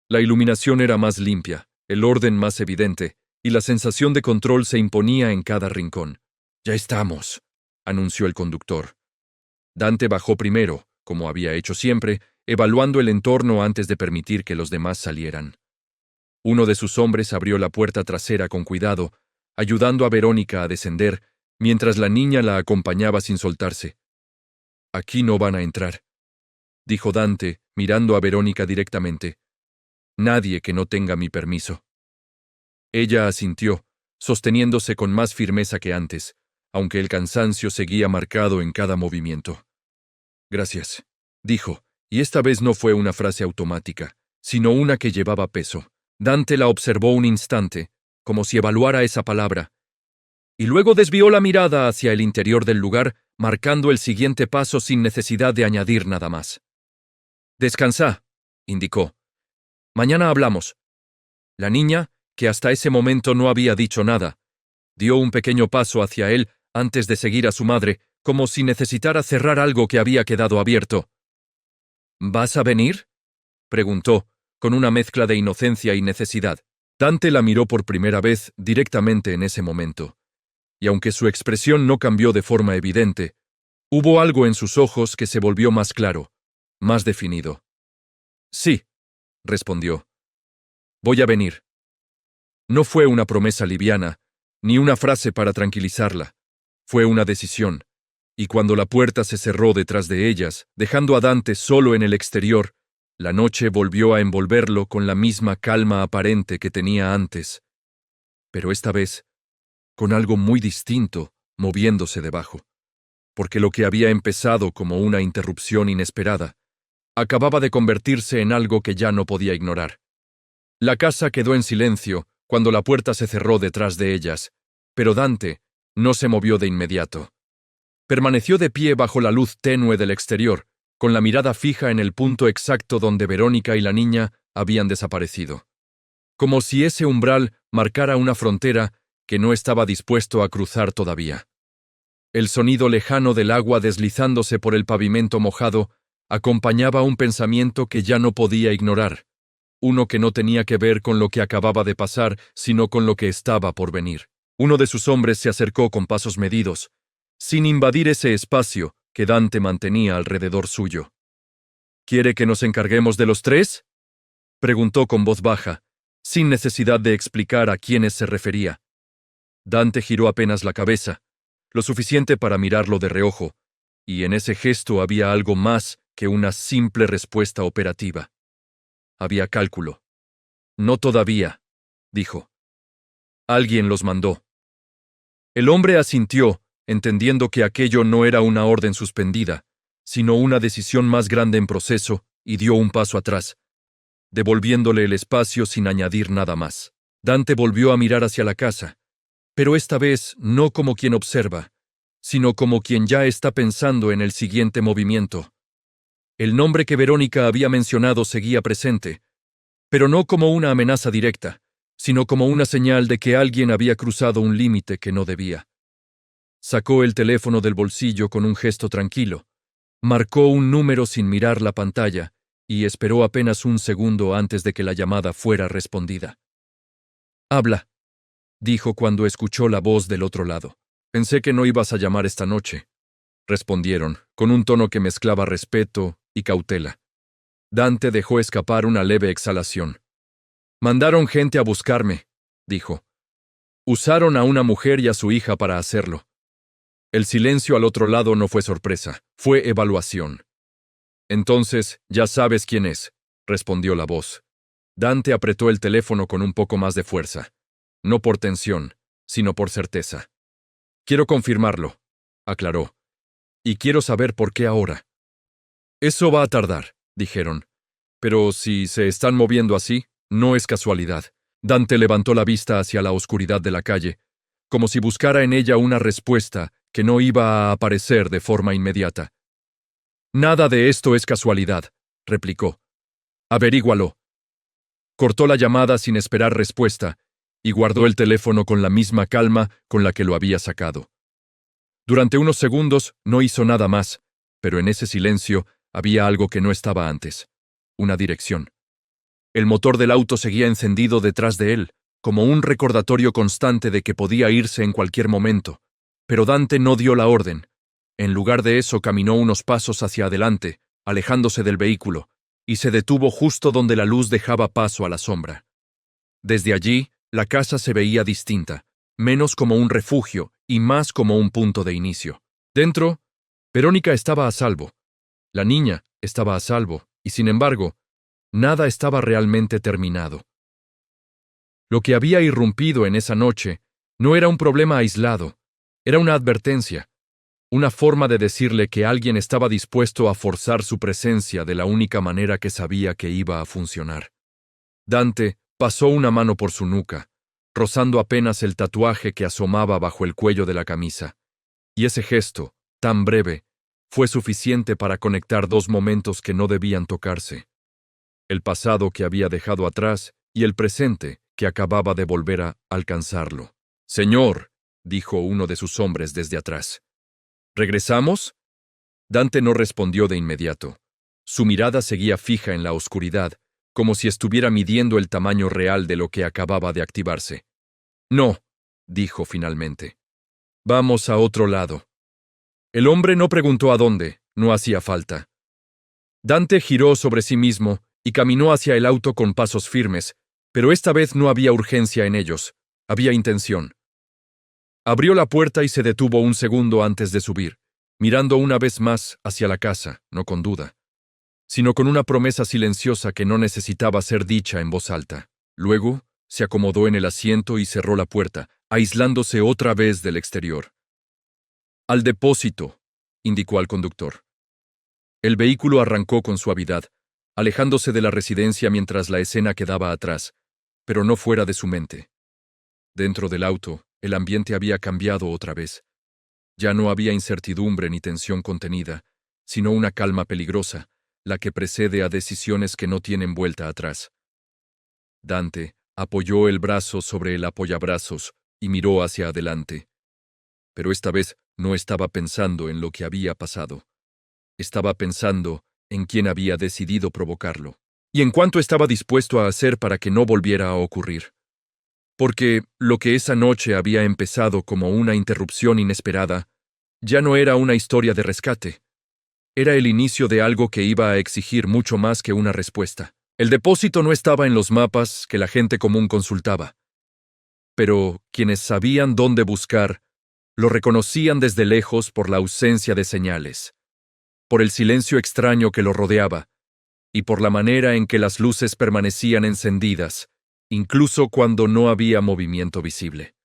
La iluminación era más limpia, el orden más evidente, y la sensación de control se imponía en cada rincón. «Ya estamos», anunció el conductor. Dante bajó primero, como había hecho siempre, evaluando el entorno antes de permitir que los demás salieran. Uno de sus hombres abrió la puerta trasera con cuidado, ayudando a Verónica a descender, mientras la niña la acompañaba sin soltarse. «Aquí no van a entrar», dijo Dante, mirando a Verónica directamente. «Nadie que no tenga mi permiso». Ella asintió, sosteniéndose con más firmeza que antes, aunque el cansancio seguía marcado en cada movimiento. «Gracias», dijo, y esta vez no fue una frase automática, sino una que llevaba peso. Dante la observó un instante, como si evaluara esa palabra, y luego desvió la mirada hacia el interior del lugar, marcando el siguiente paso sin necesidad de añadir nada más. «Descansa», indicó. «Mañana hablamos». La niña, que hasta ese momento no había dicho nada, dio un pequeño paso hacia él antes de seguir a su madre, como si necesitara cerrar algo que había quedado abierto. «¿Vas a venir?», preguntó, con una mezcla de inocencia y necesidad. Dante la miró por primera vez directamente en ese momento, y aunque su expresión no cambió de forma evidente, hubo algo en sus ojos que se volvió más claro, más definido. «Sí», respondió. «Voy a venir». No fue una promesa liviana, ni una frase para tranquilizarla. Fue una decisión, y cuando la puerta se cerró detrás de ellas, dejando a Dante solo en el exterior, la noche volvió a envolverlo con la misma calma aparente que tenía antes, pero esta vez, con algo muy distinto moviéndose debajo, porque lo que había empezado como una interrupción inesperada, acababa de convertirse en algo que ya no podía ignorar. La casa quedó en silencio cuando la puerta se cerró detrás de ellas, pero Dante no se movió de inmediato. Permaneció de pie bajo la luz tenue del exterior, con la mirada fija en el punto exacto donde Verónica y la niña habían desaparecido. Como si ese umbral marcara una frontera que no estaba dispuesto a cruzar todavía. El sonido lejano del agua deslizándose por el pavimento mojado acompañaba un pensamiento que ya no podía ignorar, uno que no tenía que ver con lo que acababa de pasar, sino con lo que estaba por venir. Uno de sus hombres se acercó con pasos medidos, sin invadir ese espacio que Dante mantenía alrededor suyo. «¿Quiere que nos encarguemos de los tres?», preguntó con voz baja, sin necesidad de explicar a quiénes se refería. Dante giró apenas la cabeza, lo suficiente para mirarlo de reojo, y en ese gesto había algo más que una simple respuesta operativa. Había cálculo. «No todavía», dijo. «Alguien los mandó». El hombre asintió, entendiendo que aquello no era una orden suspendida, sino una decisión más grande en proceso, y dio un paso atrás, devolviéndole el espacio sin añadir nada más. Dante volvió a mirar hacia la casa, pero esta vez no como quien observa, sino como quien ya está pensando en el siguiente movimiento. El nombre que Verónica había mencionado seguía presente, pero no como una amenaza directa, sino como una señal de que alguien había cruzado un límite que no debía. Sacó el teléfono del bolsillo con un gesto tranquilo, marcó un número sin mirar la pantalla y esperó apenas un segundo antes de que la llamada fuera respondida. «Habla», dijo cuando escuchó la voz del otro lado. «Pensé que no ibas a llamar esta noche», respondieron, con un tono que mezclaba respeto y cautela. Dante dejó escapar una leve exhalación. «Mandaron gente a buscarme», dijo. «Usaron a una mujer y a su hija para hacerlo». El silencio al otro lado no fue sorpresa, fue evaluación. «Entonces, ya sabes quién es», respondió la voz. Dante apretó el teléfono con un poco más de fuerza. No por tensión, sino por certeza. «Quiero confirmarlo», aclaró. «Y quiero saber por qué ahora». «Eso va a tardar», dijeron. «Pero si se están moviendo así, no es casualidad». Dante levantó la vista hacia la oscuridad de la calle, como si buscara en ella una respuesta que no iba a aparecer de forma inmediata. «Nada de esto es casualidad», replicó. «Averígualo». Cortó la llamada sin esperar respuesta y guardó el teléfono con la misma calma con la que lo había sacado. Durante unos segundos no hizo nada más, pero en ese silencio había algo que no estaba antes: una dirección. El motor del auto seguía encendido detrás de él, como un recordatorio constante de que podía irse en cualquier momento, pero Dante no dio la orden. En lugar de eso caminó unos pasos hacia adelante, alejándose del vehículo, y se detuvo justo donde la luz dejaba paso a la sombra. Desde allí, la casa se veía distinta, menos como un refugio y más como un punto de inicio. Dentro, Verónica estaba a salvo. La niña estaba a salvo, y sin embargo, nada estaba realmente terminado. Lo que había irrumpido en esa noche no era un problema aislado, era una advertencia, una forma de decirle que alguien estaba dispuesto a forzar su presencia de la única manera que sabía que iba a funcionar. Dante pasó una mano por su nuca, rozando apenas el tatuaje que asomaba bajo el cuello de la camisa, y ese gesto, tan breve, fue suficiente para conectar dos momentos que no debían tocarse: el pasado que había dejado atrás y el presente que acababa de volver a alcanzarlo. «Señor», dijo uno de sus hombres desde atrás. «¿Regresamos?» Dante no respondió de inmediato. Su mirada seguía fija en la oscuridad, como si estuviera midiendo el tamaño real de lo que acababa de activarse. «No», dijo finalmente. «Vamos a otro lado». El hombre no preguntó a dónde, no hacía falta. Dante giró sobre sí mismo y caminó hacia el auto con pasos firmes, pero esta vez no había urgencia en ellos, había intención. Abrió la puerta y se detuvo un segundo antes de subir, mirando una vez más hacia la casa, no con duda, sino con una promesa silenciosa que no necesitaba ser dicha en voz alta. Luego, se acomodó en el asiento y cerró la puerta, aislándose otra vez del exterior. «Al depósito», indicó al conductor. El vehículo arrancó con suavidad, alejándose de la residencia mientras la escena quedaba atrás, pero no fuera de su mente. Dentro del auto, el ambiente había cambiado otra vez. Ya no había incertidumbre ni tensión contenida, sino una calma peligrosa, la que precede a decisiones que no tienen vuelta atrás. Dante apoyó el brazo sobre el apoyabrazos y miró hacia adelante. Pero esta vez no estaba pensando en lo que había pasado. Estaba pensando en quién había decidido provocarlo, y en cuánto estaba dispuesto a hacer para que no volviera a ocurrir. Porque lo que esa noche había empezado como una interrupción inesperada, ya no era una historia de rescate. Era el inicio de algo que iba a exigir mucho más que una respuesta. El depósito no estaba en los mapas que la gente común consultaba, pero quienes sabían dónde buscar lo reconocían desde lejos por la ausencia de señales, por el silencio extraño que lo rodeaba, y por la manera en que las luces permanecían encendidas, incluso cuando no había movimiento visible.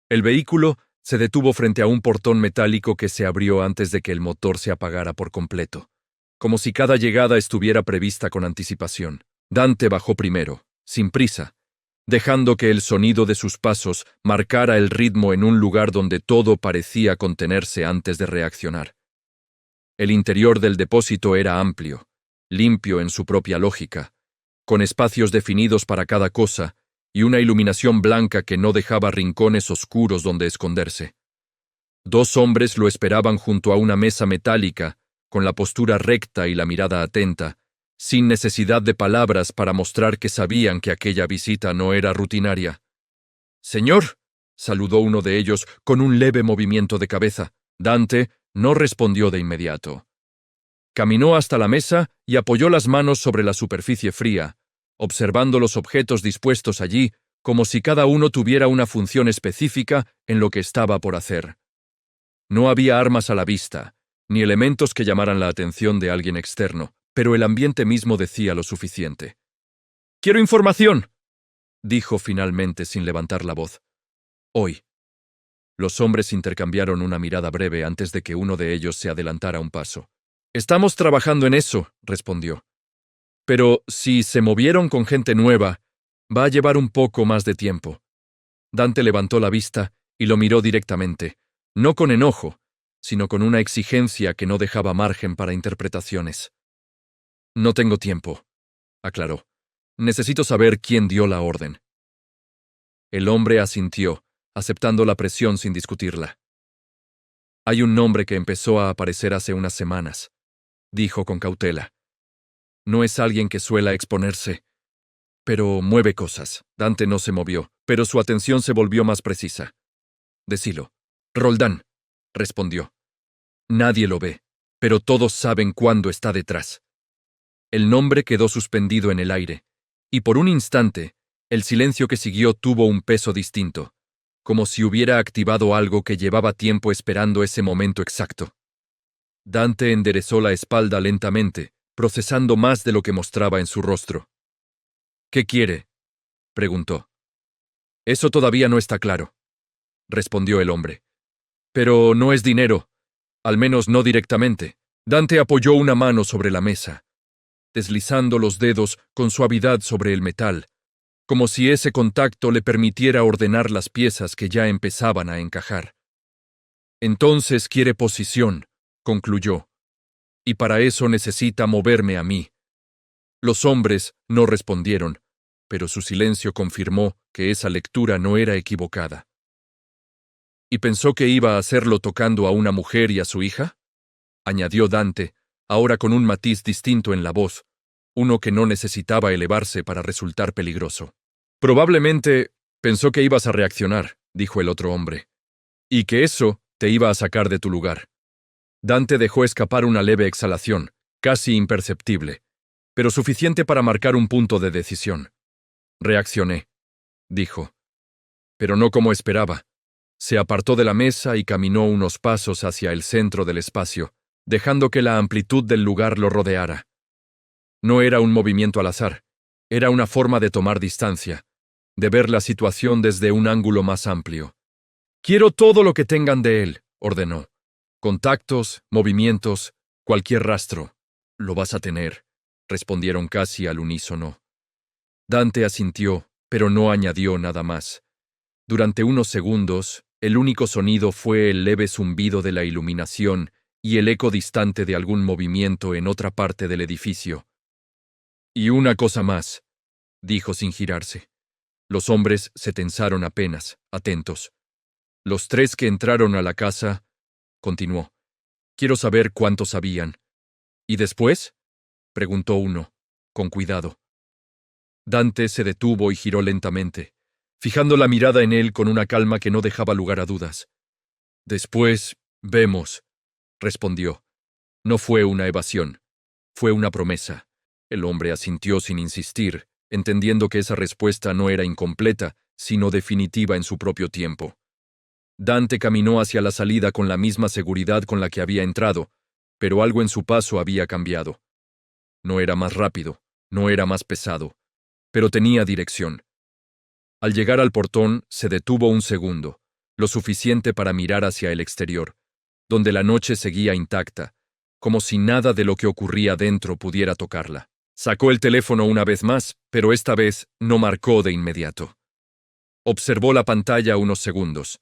El vehículo Se detuvo frente a un portón metálico que se abrió antes de que el motor se apagara por completo, como si cada llegada estuviera prevista con anticipación. Dante bajó primero, sin prisa, dejando que el sonido de sus pasos marcara el ritmo en un lugar donde todo parecía contenerse antes de reaccionar. El interior del depósito era amplio, limpio en su propia lógica, con espacios definidos para cada cosa y una iluminación blanca que no dejaba rincones oscuros donde esconderse. Dos hombres lo esperaban junto a una mesa metálica, con la postura recta y la mirada atenta, sin necesidad de palabras para mostrar que sabían que aquella visita no era rutinaria. «Señor», saludó uno de ellos con un leve movimiento de cabeza. Dante no respondió de inmediato. Caminó hasta la mesa y apoyó las manos sobre la superficie fría, observando los objetos dispuestos allí como si cada uno tuviera una función específica en lo que estaba por hacer. No había armas a la vista, ni elementos que llamaran la atención de alguien externo, pero el ambiente mismo decía lo suficiente. «Quiero información», dijo finalmente sin levantar la voz. «Hoy». Los hombres intercambiaron una mirada breve antes de que uno de ellos se adelantara un paso. «Estamos trabajando en eso», respondió. «Pero si se movieron con gente nueva, va a llevar un poco más de tiempo». Dante levantó la vista y lo miró directamente, no con enojo, sino con una exigencia que no dejaba margen para interpretaciones. «No tengo tiempo», aclaró. «Necesito saber quién dio la orden». El hombre asintió, aceptando la presión sin discutirla. «Hay un nombre que empezó a aparecer hace unas semanas», dijo con cautela. «No es alguien que suela exponerse, pero mueve cosas». Dante no se movió, pero su atención se volvió más precisa. «Decilo». «Roldán», respondió. «Nadie lo ve, pero todos saben cuándo está detrás». El nombre quedó suspendido en el aire, y por un instante, el silencio que siguió tuvo un peso distinto, como si hubiera activado algo que llevaba tiempo esperando ese momento exacto. Dante enderezó la espalda lentamente, procesando más de lo que mostraba en su rostro. «¿Qué quiere?», preguntó. «Eso todavía no está claro», respondió el hombre. «Pero no es dinero, al menos no directamente». Dante apoyó una mano sobre la mesa, deslizando los dedos con suavidad sobre el metal, como si ese contacto le permitiera ordenar las piezas que ya empezaban a encajar. «Entonces quiere posición», concluyó, «y para eso necesita moverme a mí». Los hombres no respondieron, pero su silencio confirmó que esa lectura no era equivocada. «¿Y pensó que iba a hacerlo tocando a una mujer y a su hija?», añadió Dante, ahora con un matiz distinto en la voz, uno que no necesitaba elevarse para resultar peligroso. «Probablemente pensó que ibas a reaccionar», dijo el otro hombre, «y que eso te iba a sacar de tu lugar». Dante dejó escapar una leve exhalación, casi imperceptible, pero suficiente para marcar un punto de decisión. «Reaccioné», dijo, «pero no como esperaba». Se apartó de la mesa y caminó unos pasos hacia el centro del espacio, dejando que la amplitud del lugar lo rodeara. No era un movimiento al azar, era una forma de tomar distancia, de ver la situación desde un ángulo más amplio. «Quiero todo lo que tengan de él», ordenó. «Contactos, movimientos, cualquier rastro». «Lo vas a tener», respondieron casi al unísono. Dante asintió, pero no añadió nada más. Durante unos segundos, el único sonido fue el leve zumbido de la iluminación y el eco distante de algún movimiento en otra parte del edificio. «Y una cosa más», dijo sin girarse. Los hombres se tensaron apenas, atentos. «Los tres que entraron a la casa», continuó. «Quiero saber cuánto sabían». «¿Y después?», preguntó uno, con cuidado. Dante se detuvo y giró lentamente, fijando la mirada en él con una calma que no dejaba lugar a dudas. «Después, vemos», respondió. No fue una evasión, fue una promesa. El hombre asintió sin insistir, entendiendo que esa respuesta no era incompleta, sino definitiva en su propio tiempo. Dante caminó hacia la salida con la misma seguridad con la que había entrado, pero algo en su paso había cambiado. No era más rápido, no era más pesado, pero tenía dirección. Al llegar al portón, se detuvo un segundo, lo suficiente para mirar hacia el exterior, donde la noche seguía intacta, como si nada de lo que ocurría dentro pudiera tocarla. Sacó el teléfono una vez más, pero esta vez no marcó de inmediato. Observó la pantalla unos segundos,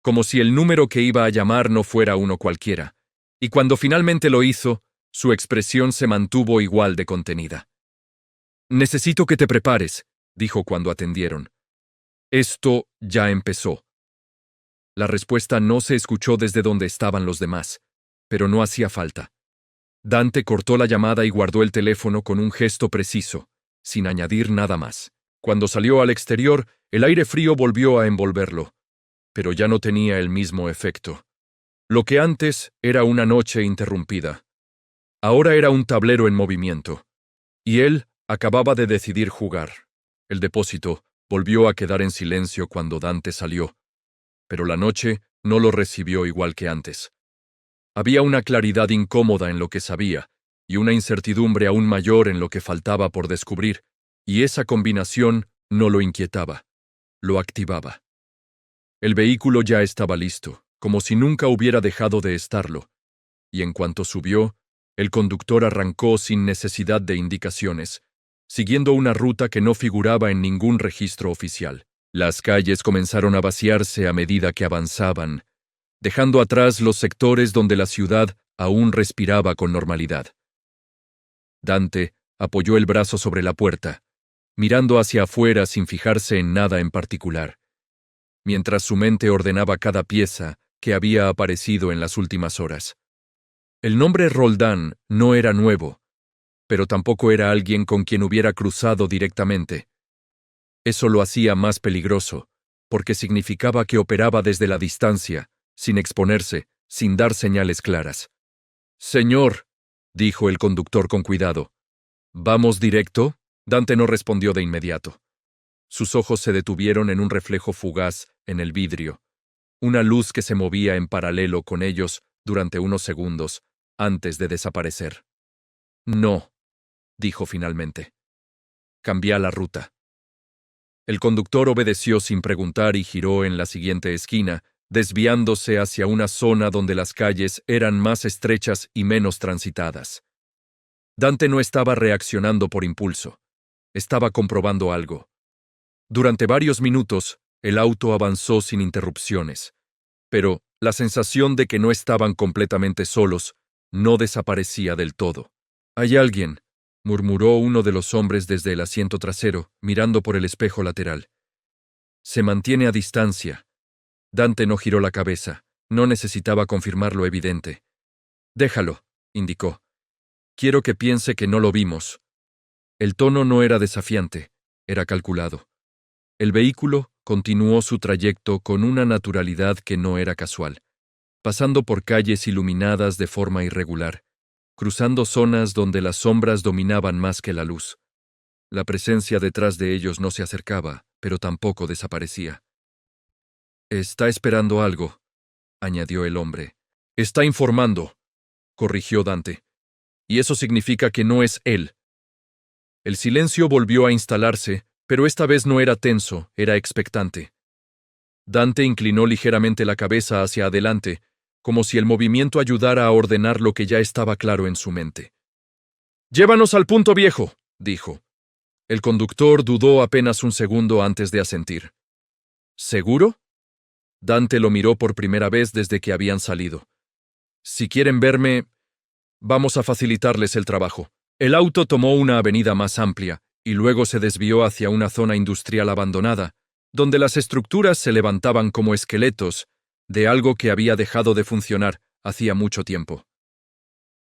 como si el número que iba a llamar no fuera uno cualquiera, y cuando finalmente lo hizo, su expresión se mantuvo igual de contenida. «Necesito que te prepares», dijo cuando atendieron. «Esto ya empezó». La respuesta no se escuchó desde donde estaban los demás, pero no hacía falta. Dante cortó la llamada y guardó el teléfono con un gesto preciso, sin añadir nada más. Cuando salió al exterior, el aire frío volvió a envolverlo, pero ya no tenía el mismo efecto. Lo que antes era una noche interrumpida, ahora era un tablero en movimiento, y él acababa de decidir jugar. El depósito volvió a quedar en silencio cuando Dante salió, pero la noche no lo recibió igual que antes. Había una claridad incómoda en lo que sabía, y una incertidumbre aún mayor en lo que faltaba por descubrir, y esa combinación no lo inquietaba, lo activaba. El vehículo ya estaba listo, como si nunca hubiera dejado de estarlo, y en cuanto subió, el conductor arrancó sin necesidad de indicaciones, siguiendo una ruta que no figuraba en ningún registro oficial. Las calles comenzaron a vaciarse a medida que avanzaban, dejando atrás los sectores donde la ciudad aún respiraba con normalidad. Dante apoyó el brazo sobre la puerta, mirando hacia afuera sin fijarse en nada en particular, mientras su mente ordenaba cada pieza que había aparecido en las últimas horas. El nombre Roldán no era nuevo, pero tampoco era alguien con quien hubiera cruzado directamente. Eso lo hacía más peligroso, porque significaba que operaba desde la distancia, sin exponerse, sin dar señales claras. «Señor», dijo el conductor con cuidado. «¿Vamos directo?» Dante no respondió de inmediato. Sus ojos se detuvieron en un reflejo fugaz en el vidrio, una luz que se movía en paralelo con ellos durante unos segundos, antes de desaparecer. «No», dijo finalmente. «Cambia la ruta». El conductor obedeció sin preguntar y giró en la siguiente esquina, desviándose hacia una zona donde las calles eran más estrechas y menos transitadas. Dante no estaba reaccionando por impulso. Estaba comprobando algo. Durante varios minutos, el auto avanzó sin interrupciones, pero la sensación de que no estaban completamente solos no desaparecía del todo. «Hay alguien», murmuró uno de los hombres desde el asiento trasero, mirando por el espejo lateral. «Se mantiene a distancia». Dante no giró la cabeza, no necesitaba confirmar lo evidente. «Déjalo», indicó. «Quiero que piense que no lo vimos». El tono no era desafiante, era calculado. El vehículo continuó su trayecto con una naturalidad que no era casual, pasando por calles iluminadas de forma irregular, cruzando zonas donde las sombras dominaban más que la luz. La presencia detrás de ellos no se acercaba, pero tampoco desaparecía. «Está esperando algo», añadió el hombre. «Está informando», corrigió Dante. «Y eso significa que no es él». El silencio volvió a instalarse, pero esta vez no era tenso, era expectante. Dante inclinó ligeramente la cabeza hacia adelante, como si el movimiento ayudara a ordenar lo que ya estaba claro en su mente. «Llévanos al punto viejo», dijo. El conductor dudó apenas un segundo antes de asentir. «¿Seguro?» Dante lo miró por primera vez desde que habían salido. «Si quieren verme, vamos a facilitarles el trabajo». El auto tomó una avenida más amplia y luego se desvió hacia una zona industrial abandonada, donde las estructuras se levantaban como esqueletos de algo que había dejado de funcionar hacía mucho tiempo.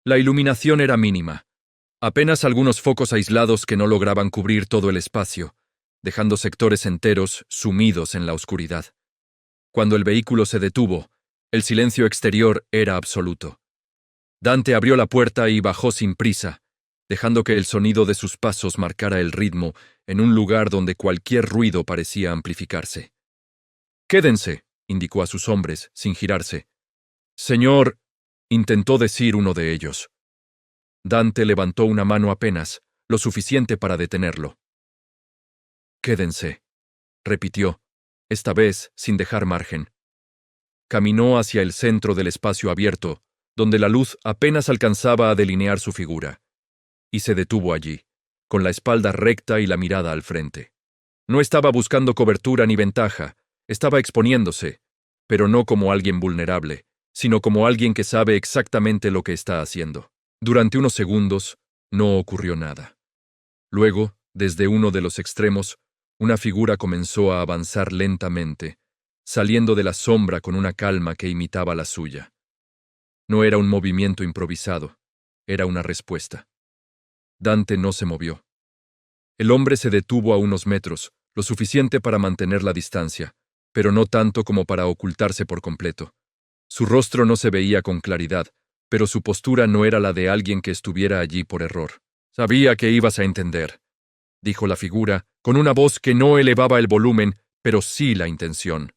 La iluminación era mínima, apenas algunos focos aislados que no lograban cubrir todo el espacio, dejando sectores enteros sumidos en la oscuridad. Cuando el vehículo se detuvo, el silencio exterior era absoluto. Dante abrió la puerta y bajó sin prisa, dejando que el sonido de sus pasos marcara el ritmo en un lugar donde cualquier ruido parecía amplificarse. «Quédense», indicó a sus hombres, sin girarse. «Señor», intentó decir uno de ellos. Dante levantó una mano apenas, lo suficiente para detenerlo. «Quédense», repitió, esta vez sin dejar margen. caminó hacia el centro del espacio abierto, donde la luz apenas alcanzaba a delinear su figura, y se detuvo allí, con la espalda recta y la mirada al frente. No estaba buscando cobertura ni ventaja, estaba exponiéndose, pero no como alguien vulnerable, sino como alguien que sabe exactamente lo que está haciendo. Durante unos segundos, no ocurrió nada. Luego, desde uno de los extremos, una figura comenzó a avanzar lentamente, saliendo de la sombra con una calma que imitaba la suya. No era un movimiento improvisado, era una respuesta. Dante no se movió. El hombre se detuvo a unos metros, lo suficiente para mantener la distancia, pero no tanto como para ocultarse por completo. Su rostro no se veía con claridad, pero su postura no era la de alguien que estuviera allí por error. «Sabía que ibas a entender», dijo la figura, con una voz que no elevaba el volumen, pero sí la intención.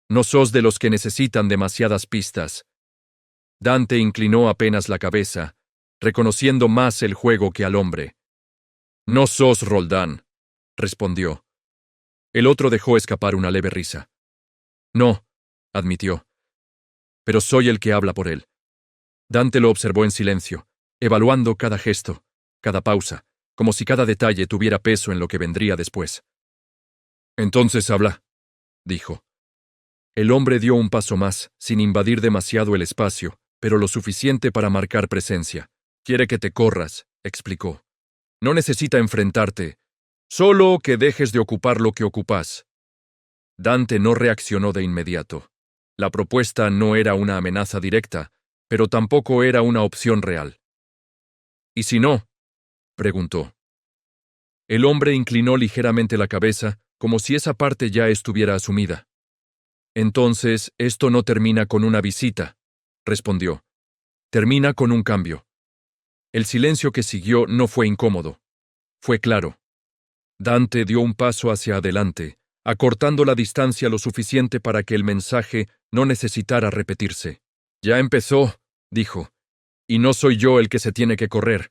«No sos de los que necesitan demasiadas pistas». Dante inclinó apenas la cabeza, reconociendo más el juego que al hombre. «No sos Roldán», respondió. El otro dejó escapar una leve risa. «No», admitió, «pero soy el que habla por él». Dante lo observó en silencio, evaluando cada gesto, cada pausa, como si cada detalle tuviera peso en lo que vendría después. «Entonces habla», dijo. El hombre dio un paso más, sin invadir demasiado el espacio, pero lo suficiente para marcar presencia. «Quiere que te corras», explicó. «No necesita enfrentarte, solo que dejes de ocupar lo que ocupas». Dante no reaccionó de inmediato. La propuesta no era una amenaza directa, pero tampoco era una opción real. «¿Y si no?», preguntó. El hombre inclinó ligeramente la cabeza, como si esa parte ya estuviera asumida. «Entonces, esto no termina con una visita», respondió. «Termina con un cambio». El silencio que siguió no fue incómodo. Fue claro. Dante dio un paso hacia adelante, acortando la distancia lo suficiente para que el mensaje no necesitara repetirse. «Ya empezó», dijo, «y no soy yo el que se tiene que correr».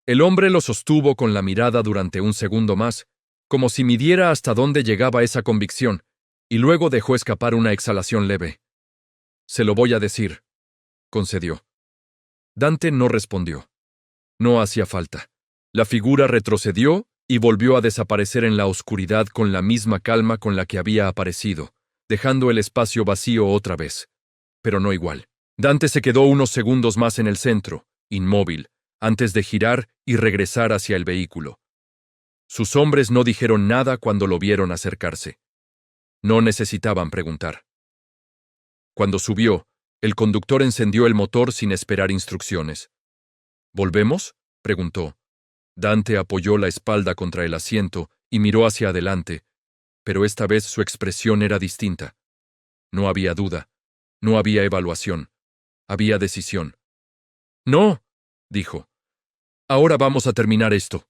El hombre lo sostuvo con la mirada durante un segundo más, como si midiera hasta dónde llegaba esa convicción, y luego dejó escapar una exhalación leve. «Se lo voy a decir», concedió. Dante no respondió. No hacía falta. La figura retrocedió y volvió a desaparecer en la oscuridad con la misma calma con la que había aparecido, dejando el espacio vacío otra vez. Pero no igual. Dante se quedó unos segundos más en el centro, inmóvil, antes de girar y regresar hacia el vehículo. Sus hombres no dijeron nada cuando lo vieron acercarse. No necesitaban preguntar. Cuando subió, el conductor encendió el motor sin esperar instrucciones. ¿Volvemos?, preguntó. Dante apoyó la espalda contra el asiento y miró hacia adelante, pero esta vez su expresión era distinta. No había duda, no había evaluación, había decisión. «No», dijo. «Ahora vamos a terminar esto».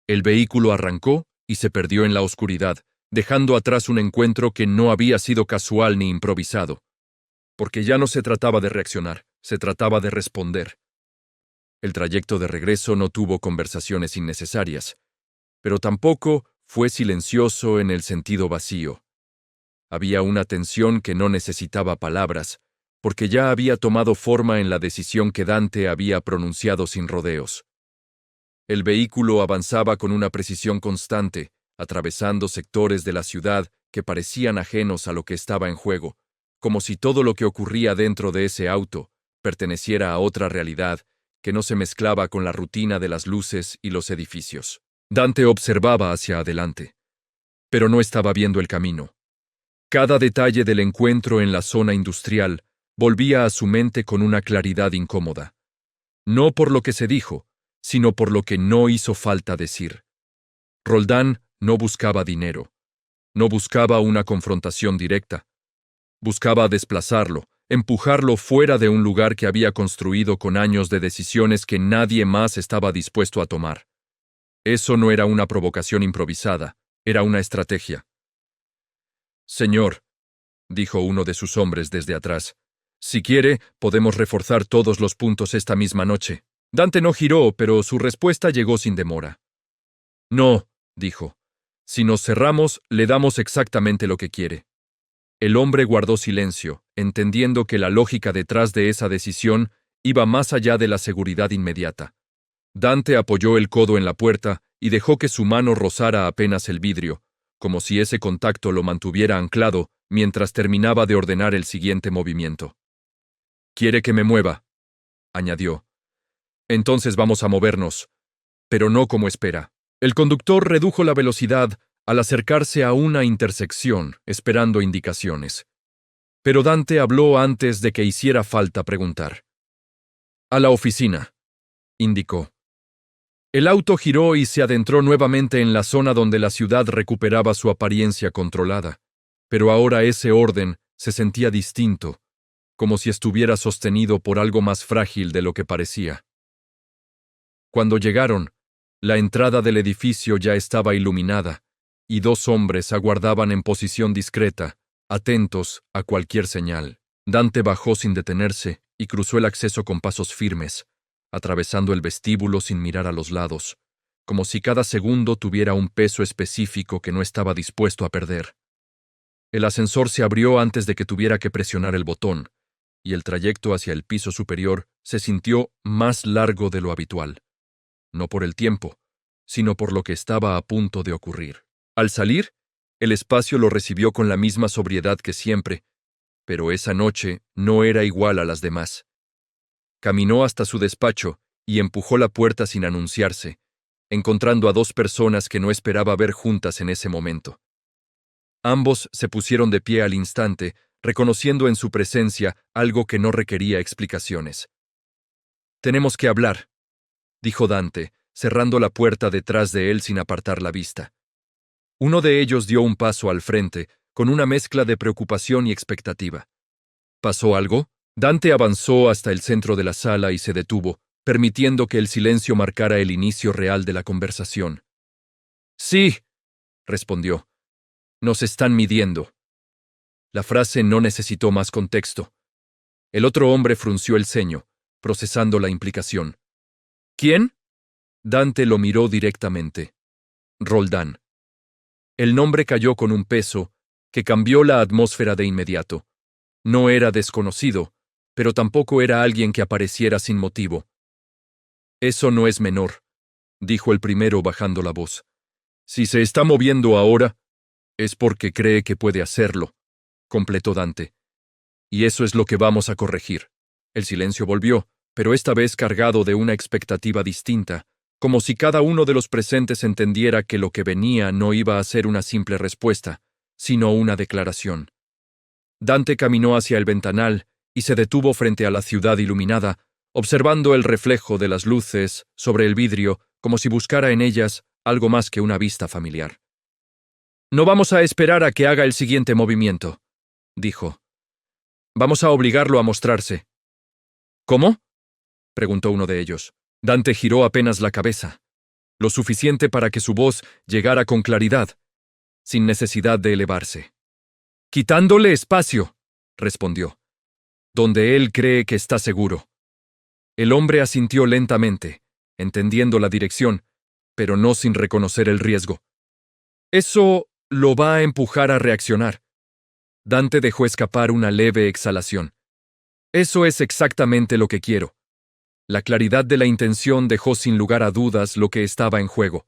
El vehículo arrancó y se perdió en la oscuridad, dejando atrás un encuentro que no había sido casual ni improvisado. Porque ya no se trataba de reaccionar, se trataba de responder. El trayecto de regreso no tuvo conversaciones innecesarias, pero tampoco fue silencioso en el sentido vacío. Había una tensión que no necesitaba palabras, porque ya había tomado forma en la decisión que Dante había pronunciado sin rodeos. El vehículo avanzaba con una precisión constante, atravesando sectores de la ciudad que parecían ajenos a lo que estaba en juego, como si todo lo que ocurría dentro de ese auto perteneciera a otra realidad que no se mezclaba con la rutina de las luces y los edificios. Dante observaba hacia adelante, pero no estaba viendo el camino. Cada detalle del encuentro en la zona industrial volvía a su mente con una claridad incómoda. No por lo que se dijo, sino por lo que no hizo falta decir. Roldán no buscaba dinero, no buscaba una confrontación directa. Buscaba desplazarlo, empujarlo fuera de un lugar que había construido con años de decisiones que nadie más estaba dispuesto a tomar. Eso no era una provocación improvisada, era una estrategia. «Señor», dijo uno de sus hombres desde atrás, «si quiere, podemos reforzar todos los puntos esta misma noche». Dante no giró, pero su respuesta llegó sin demora. «No», dijo, «si nos cerramos, le damos exactamente lo que quiere». El hombre guardó silencio, entendiendo que la lógica detrás de esa decisión iba más allá de la seguridad inmediata. Dante apoyó el codo en la puerta y dejó que su mano rozara apenas el vidrio, como si ese contacto lo mantuviera anclado mientras terminaba de ordenar el siguiente movimiento. «Quiere que me mueva», añadió. «Entonces vamos a movernos, pero no como espera». El conductor redujo la velocidad al acercarse a una intersección, esperando indicaciones. Pero Dante habló antes de que hiciera falta preguntar. «A la oficina», indicó. El auto giró y se adentró nuevamente en la zona donde la ciudad recuperaba su apariencia controlada, pero ahora ese orden se sentía distinto, como si estuviera sostenido por algo más frágil de lo que parecía. Cuando llegaron, la entrada del edificio ya estaba iluminada, y dos hombres aguardaban en posición discreta, atentos a cualquier señal. Dante bajó sin detenerse y cruzó el acceso con pasos firmes, atravesando el vestíbulo sin mirar a los lados, como si cada segundo tuviera un peso específico que no estaba dispuesto a perder. El ascensor se abrió antes de que tuviera que presionar el botón, y el trayecto hacia el piso superior se sintió más largo de lo habitual. No por el tiempo, sino por lo que estaba a punto de ocurrir. Al salir, el espacio lo recibió con la misma sobriedad que siempre, pero esa noche no era igual a las demás. Caminó hasta su despacho y empujó la puerta sin anunciarse, encontrando a dos personas que no esperaba ver juntas en ese momento. Ambos se pusieron de pie al instante, reconociendo en su presencia algo que no requería explicaciones. «Tenemos que hablar», dijo Dante, cerrando la puerta detrás de él sin apartar la vista. Uno de ellos dio un paso al frente, con una mezcla de preocupación y expectativa. ¿Pasó algo? Dante avanzó hasta el centro de la sala y se detuvo, permitiendo que el silencio marcara el inicio real de la conversación. «Sí», respondió. «Nos están midiendo». La frase no necesitó más contexto. El otro hombre frunció el ceño, procesando la implicación. «¿Quién?» Dante lo miró directamente. «Roldán». El nombre cayó con un peso que cambió la atmósfera de inmediato. No era desconocido, pero tampoco era alguien que apareciera sin motivo. «Eso no es menor», dijo el primero bajando la voz. «Si se está moviendo ahora, es porque cree que puede hacerlo», completó Dante. «Y eso es lo que vamos a corregir». El silencio volvió, pero esta vez cargado de una expectativa distinta, como si cada uno de los presentes entendiera que lo que venía no iba a ser una simple respuesta, sino una declaración. Dante caminó hacia el ventanal y se detuvo frente a la ciudad iluminada, observando el reflejo de las luces sobre el vidrio como si buscara en ellas algo más que una vista familiar. «No vamos a esperar a que haga el siguiente movimiento», dijo. «Vamos a obligarlo a mostrarse». «¿Cómo?», preguntó uno de ellos. Dante giró apenas la cabeza, lo suficiente para que su voz llegara con claridad, sin necesidad de elevarse. «Quitándole espacio», respondió, «donde él cree que está seguro». El hombre asintió lentamente, entendiendo la dirección, pero no sin reconocer el riesgo. «Eso lo va a empujar a reaccionar». Dante dejó escapar una leve exhalación. «Eso es exactamente lo que quiero». La claridad de la intención dejó sin lugar a dudas lo que estaba en juego.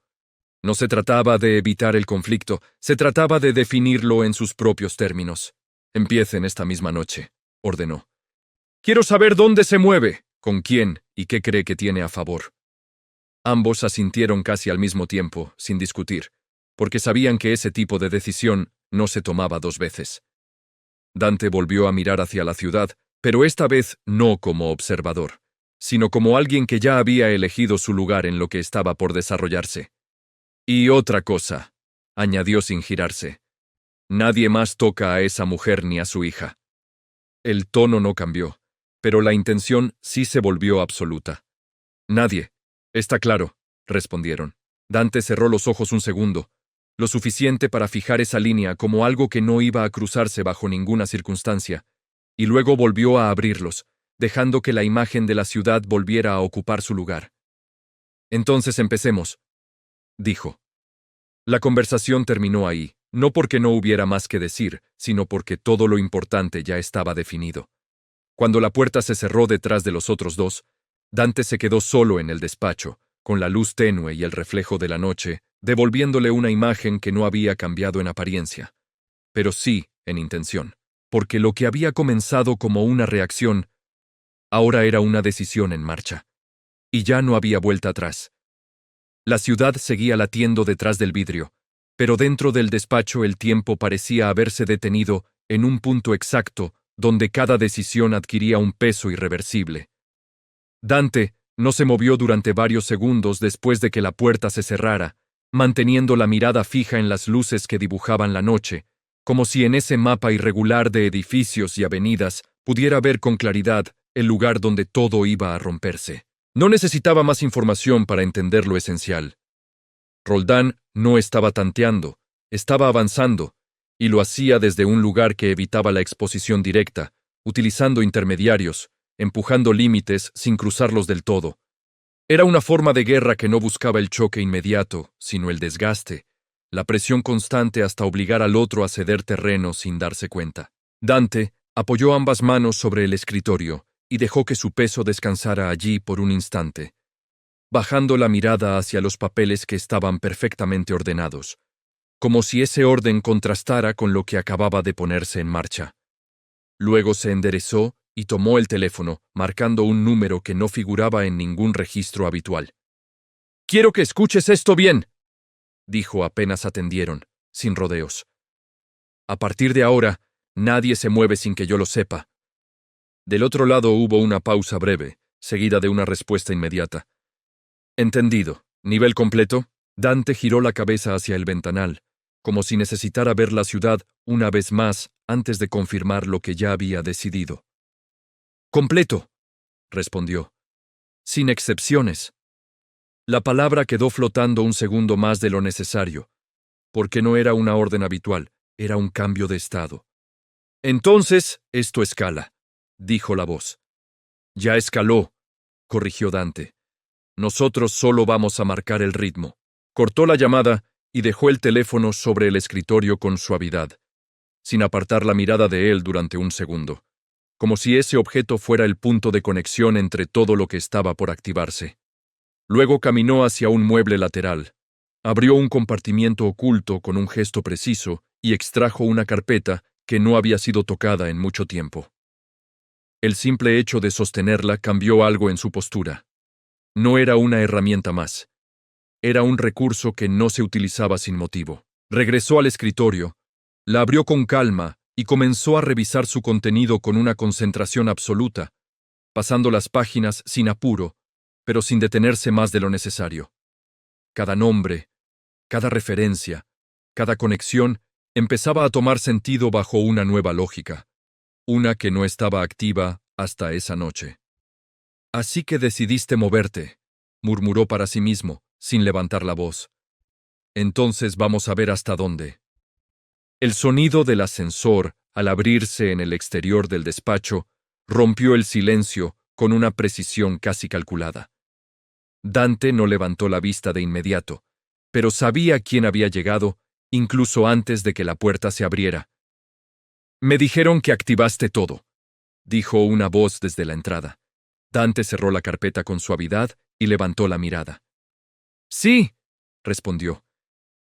No se trataba de evitar el conflicto, se trataba de definirlo en sus propios términos. «Empiecen esta misma noche», ordenó. «Quiero saber dónde se mueve, con quién y qué cree que tiene a favor». Ambos asintieron casi al mismo tiempo, sin discutir, porque sabían que ese tipo de decisión no se tomaba dos veces. Dante volvió a mirar hacia la ciudad, pero esta vez no como observador, sino como alguien que ya había elegido su lugar en lo que estaba por desarrollarse. «Y otra cosa», añadió sin girarse, «nadie más toca a esa mujer ni a su hija». El tono no cambió, pero la intención sí se volvió absoluta. «Nadie, está claro», respondieron. Dante cerró los ojos un segundo, lo suficiente para fijar esa línea como algo que no iba a cruzarse bajo ninguna circunstancia, y luego volvió a abrirlos, dejando que la imagen de la ciudad volviera a ocupar su lugar. «Entonces empecemos», dijo. La conversación terminó ahí, No porque no hubiera más que decir, sino porque todo lo importante ya estaba definido. Cuando la puerta se cerró detrás de los otros dos, Dante se quedó solo en el despacho, con la luz tenue y el reflejo de la noche, devolviéndole una imagen que no había cambiado en apariencia, pero sí en intención, porque lo que había comenzado como una reacción, ahora era una decisión en marcha. Y ya no había vuelta atrás. La ciudad seguía latiendo detrás del vidrio, pero dentro del despacho el tiempo parecía haberse detenido en un punto exacto donde cada decisión adquiría un peso irreversible. Dante no se movió durante varios segundos después de que la puerta se cerrara, manteniendo la mirada fija en las luces que dibujaban la noche, como si en ese mapa irregular de edificios y avenidas pudiera ver con claridad el lugar donde todo iba a romperse. No necesitaba más información para entender lo esencial. Roldán no estaba tanteando, estaba avanzando, y lo hacía desde un lugar que evitaba la exposición directa, utilizando intermediarios, empujando límites sin cruzarlos del todo. Era una forma de guerra que no buscaba el choque inmediato, sino el desgaste, la presión constante hasta obligar al otro a ceder terreno sin darse cuenta. Dante apoyó ambas manos sobre el escritorio y dejó que su peso descansara allí por un instante, bajando la mirada hacia los papeles que estaban perfectamente ordenados, como si ese orden contrastara con lo que acababa de ponerse en marcha. Luego se enderezó y tomó el teléfono, marcando un número que no figuraba en ningún registro habitual. «Quiero que escuches esto bien», dijo apenas atendieron, sin rodeos. «A partir de ahora, nadie se mueve sin que yo lo sepa». Del otro lado hubo una pausa breve, seguida de una respuesta inmediata. «Entendido. ¿Nivel completo?» Dante giró la cabeza hacia el ventanal, como si necesitara ver la ciudad una vez más antes de confirmar lo que ya había decidido. «Completo», respondió. «Sin excepciones». La palabra quedó flotando un segundo más de lo necesario, porque no era una orden habitual, era un cambio de estado. «Entonces, esto escala», dijo la voz. «Ya escaló», corrigió Dante. «Nosotros solo vamos a marcar el ritmo». Cortó la llamada y dejó el teléfono sobre el escritorio con suavidad, sin apartar la mirada de él durante un segundo, como si ese objeto fuera el punto de conexión entre todo lo que estaba por activarse. Luego caminó hacia un mueble lateral, abrió un compartimiento oculto con un gesto preciso y extrajo una carpeta que no había sido tocada en mucho tiempo. El simple hecho de sostenerla cambió algo en su postura. No era una herramienta más. Era un recurso que no se utilizaba sin motivo. Regresó al escritorio, la abrió con calma y comenzó a revisar su contenido con una concentración absoluta, pasando las páginas sin apuro, pero sin detenerse más de lo necesario. Cada nombre, cada referencia, cada conexión empezaba a tomar sentido bajo una nueva lógica, una que no estaba activa hasta esa noche. «Así que decidiste moverte», murmuró para sí mismo, sin levantar la voz. «Entonces vamos a ver hasta dónde». El sonido del ascensor, al abrirse en el exterior del despacho, rompió el silencio con una precisión casi calculada. Dante no levantó la vista de inmediato, pero sabía quién había llegado, incluso antes de que la puerta se abriera. «Me dijeron que activaste todo», dijo una voz desde la entrada. Dante cerró la carpeta con suavidad y levantó la mirada. «Sí», respondió.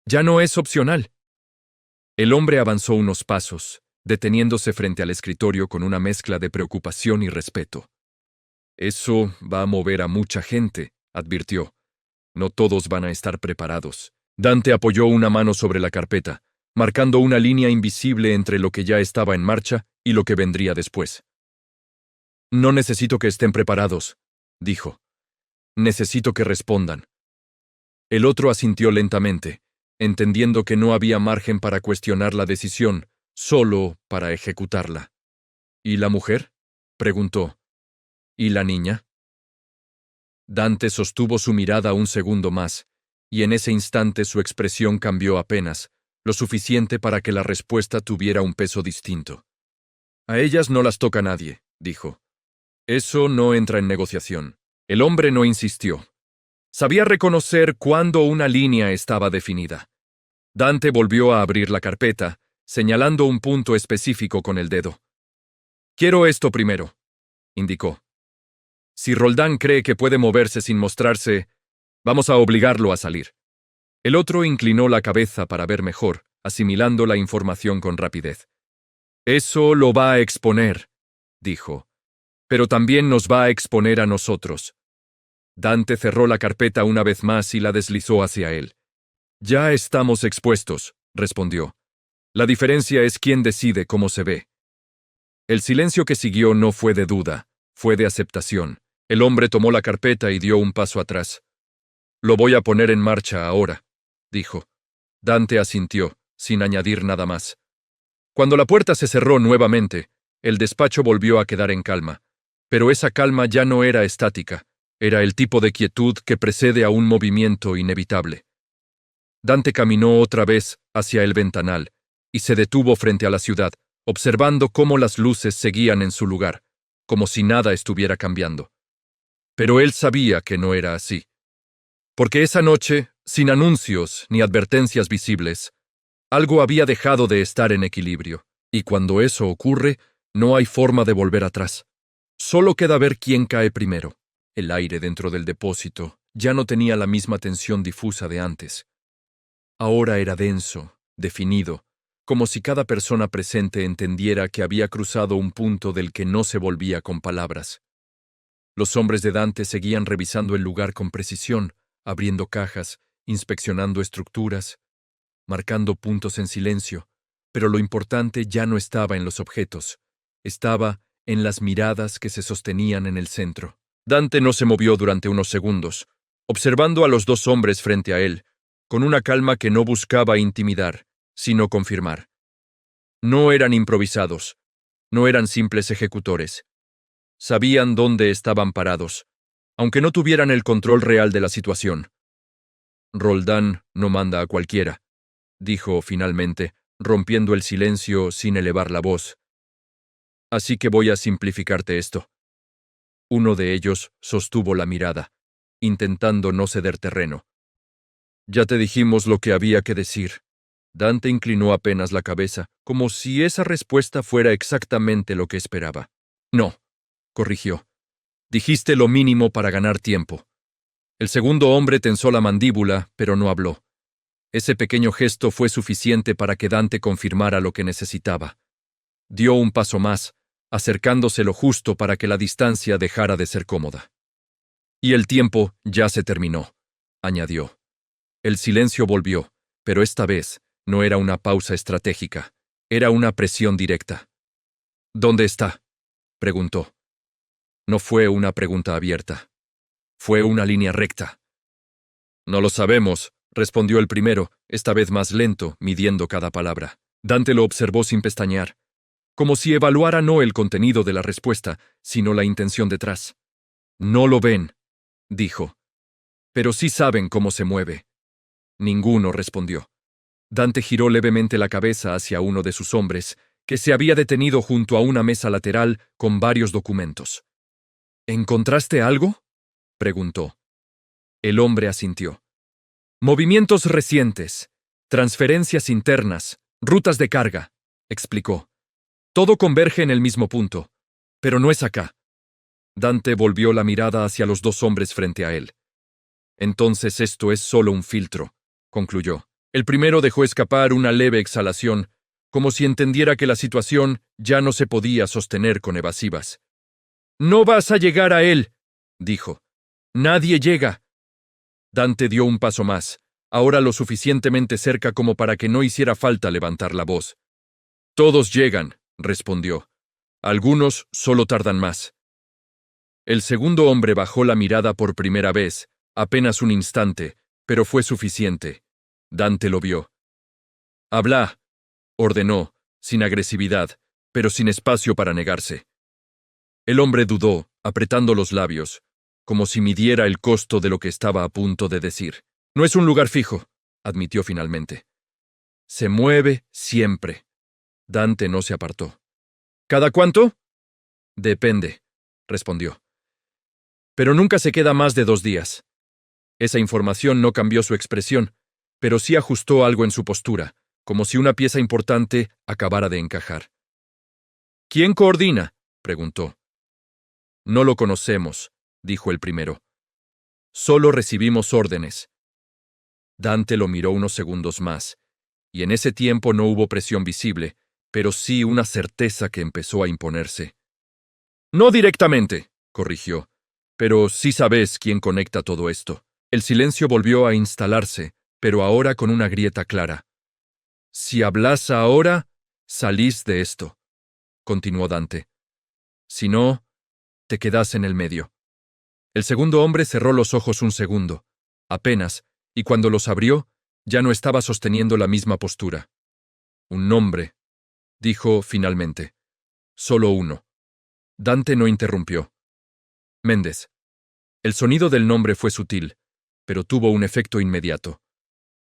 «Ya no es opcional». El hombre avanzó unos pasos, deteniéndose frente al escritorio con una mezcla de preocupación y respeto. «Eso va a mover a mucha gente», advirtió. «No todos van a estar preparados». Dante apoyó una mano sobre la carpeta, marcando una línea invisible entre lo que ya estaba en marcha y lo que vendría después. «No necesito que estén preparados», dijo. «Necesito que respondan». El otro asintió lentamente, entendiendo que no había margen para cuestionar la decisión, solo para ejecutarla. «¿Y la mujer?», preguntó. «¿Y la niña?». Dante sostuvo su mirada un segundo más, y en ese instante su expresión cambió apenas, lo suficiente para que la respuesta tuviera un peso distinto. «A ellas no las toca nadie», dijo. «Eso no entra en negociación». El hombre no insistió. Sabía reconocer cuándo una línea estaba definida. Dante volvió a abrir la carpeta, señalando un punto específico con el dedo. Quiero esto primero, indicó. Si Roldán cree que puede moverse sin mostrarse, vamos a obligarlo a salir. El otro inclinó la cabeza para ver mejor, asimilando la información con rapidez. Eso lo va a exponer, dijo. Pero también nos va a exponer a nosotros. Dante cerró la carpeta una vez más y la deslizó hacia él. Ya estamos expuestos, respondió. La diferencia es quién decide cómo se ve. El silencio que siguió no fue de duda, fue de aceptación. El hombre tomó la carpeta y dio un paso atrás. Lo voy a poner en marcha ahora, dijo. Dante asintió, sin añadir nada más. Cuando la puerta se cerró nuevamente, el despacho volvió a quedar en calma. Pero esa calma ya no era estática, era el tipo de quietud que precede a un movimiento inevitable. Dante caminó otra vez hacia el ventanal y se detuvo frente a la ciudad, observando cómo las luces seguían en su lugar, como si nada estuviera cambiando. Pero él sabía que no era así. Porque esa noche, sin anuncios ni advertencias visibles, algo había dejado de estar en equilibrio, y cuando eso ocurre, no hay forma de volver atrás. Solo queda ver quién cae primero. El aire dentro del depósito ya no tenía la misma tensión difusa de antes. Ahora era denso, definido, como si cada persona presente entendiera que había cruzado un punto del que no se volvía con palabras. Los hombres de Dante seguían revisando el lugar con precisión, abriendo cajas, inspeccionando estructuras, marcando puntos en silencio, pero lo importante ya no estaba en los objetos, estaba en las miradas que se sostenían en el centro. Dante no se movió durante unos segundos, observando a los dos hombres frente a él, con una calma que no buscaba intimidar, sino confirmar. No eran improvisados, no eran simples ejecutores. Sabían dónde estaban parados, aunque no tuvieran el control real de la situación. Roldán no manda a cualquiera, dijo finalmente, rompiendo el silencio sin elevar la voz. Así que voy a simplificarte esto. Uno de ellos sostuvo la mirada, intentando no ceder terreno. Ya te dijimos lo que había que decir. Dante inclinó apenas la cabeza, como si esa respuesta fuera exactamente lo que esperaba. No, corrigió. Dijiste lo mínimo para ganar tiempo. El segundo hombre tensó la mandíbula, pero no habló. Ese pequeño gesto fue suficiente para que Dante confirmara lo que necesitaba. Dio un paso más, acercándose lo justo para que la distancia dejara de ser cómoda. Y el tiempo ya se terminó, añadió. El silencio volvió, pero esta vez no era una pausa estratégica, era una presión directa. ¿Dónde está?, preguntó. No fue una pregunta abierta. Fue una línea recta. No lo sabemos, respondió el primero, esta vez más lento, midiendo cada palabra. Dante lo observó sin pestañear, como si evaluara no el contenido de la respuesta, sino la intención detrás. No lo ven, dijo. Pero sí saben cómo se mueve. Ninguno respondió. Dante giró levemente la cabeza hacia uno de sus hombres, que se había detenido junto a una mesa lateral con varios documentos. ¿Encontraste algo?, preguntó. El hombre asintió. Movimientos recientes, transferencias internas, rutas de carga, explicó. Todo converge en el mismo punto, pero no es acá. Dante volvió la mirada hacia los dos hombres frente a él. Entonces esto es solo un filtro, concluyó. El primero dejó escapar una leve exhalación, como si entendiera que la situación ya no se podía sostener con evasivas. «No vas a llegar a él», dijo. «Nadie llega». Dante dio un paso más, ahora lo suficientemente cerca como para que no hiciera falta levantar la voz. «Todos llegan», respondió. «Algunos solo tardan más». El segundo hombre bajó la mirada por primera vez, apenas un instante, pero fue suficiente. Dante lo vio. «Habla», ordenó, sin agresividad, pero sin espacio para negarse. El hombre dudó, apretando los labios, como si midiera el costo de lo que estaba a punto de decir. «No es un lugar fijo», admitió finalmente. «Se mueve siempre». Dante no se apartó. «¿Cada cuánto?» «Depende», respondió. «Pero nunca se queda más de 2 días». Esa información no cambió su expresión, pero sí ajustó algo en su postura, como si una pieza importante acabara de encajar. ¿Quién coordina?, preguntó. No lo conocemos, dijo el primero. Solo recibimos órdenes. Dante lo miró unos segundos más, y en ese tiempo no hubo presión visible, pero sí una certeza que empezó a imponerse. No directamente, corrigió, pero sí sabes quién conecta todo esto. El silencio volvió a instalarse, pero ahora con una grieta clara. Si hablas ahora, salís de esto, continuó Dante. Si no, te quedas en el medio. El segundo hombre cerró los ojos un segundo, apenas, y cuando los abrió, ya no estaba sosteniendo la misma postura. Un nombre, dijo finalmente. Solo uno. Dante no interrumpió. Méndez. El sonido del nombre fue sutil, pero tuvo un efecto inmediato.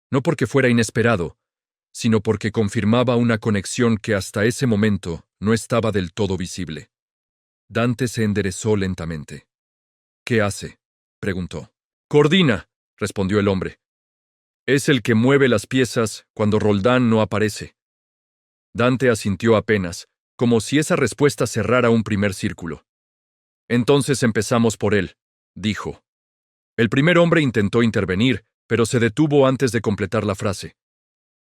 No porque fuera inesperado, sino porque confirmaba una conexión que hasta ese momento no estaba del todo visible. Dante se enderezó lentamente. ¿Qué hace?, preguntó. Coordina, respondió el hombre. Es el que mueve las piezas cuando Roldán no aparece. Dante asintió apenas, como si esa respuesta cerrara un primer círculo. Entonces empezamos por él, dijo. El primer hombre intentó intervenir, pero se detuvo antes de completar la frase,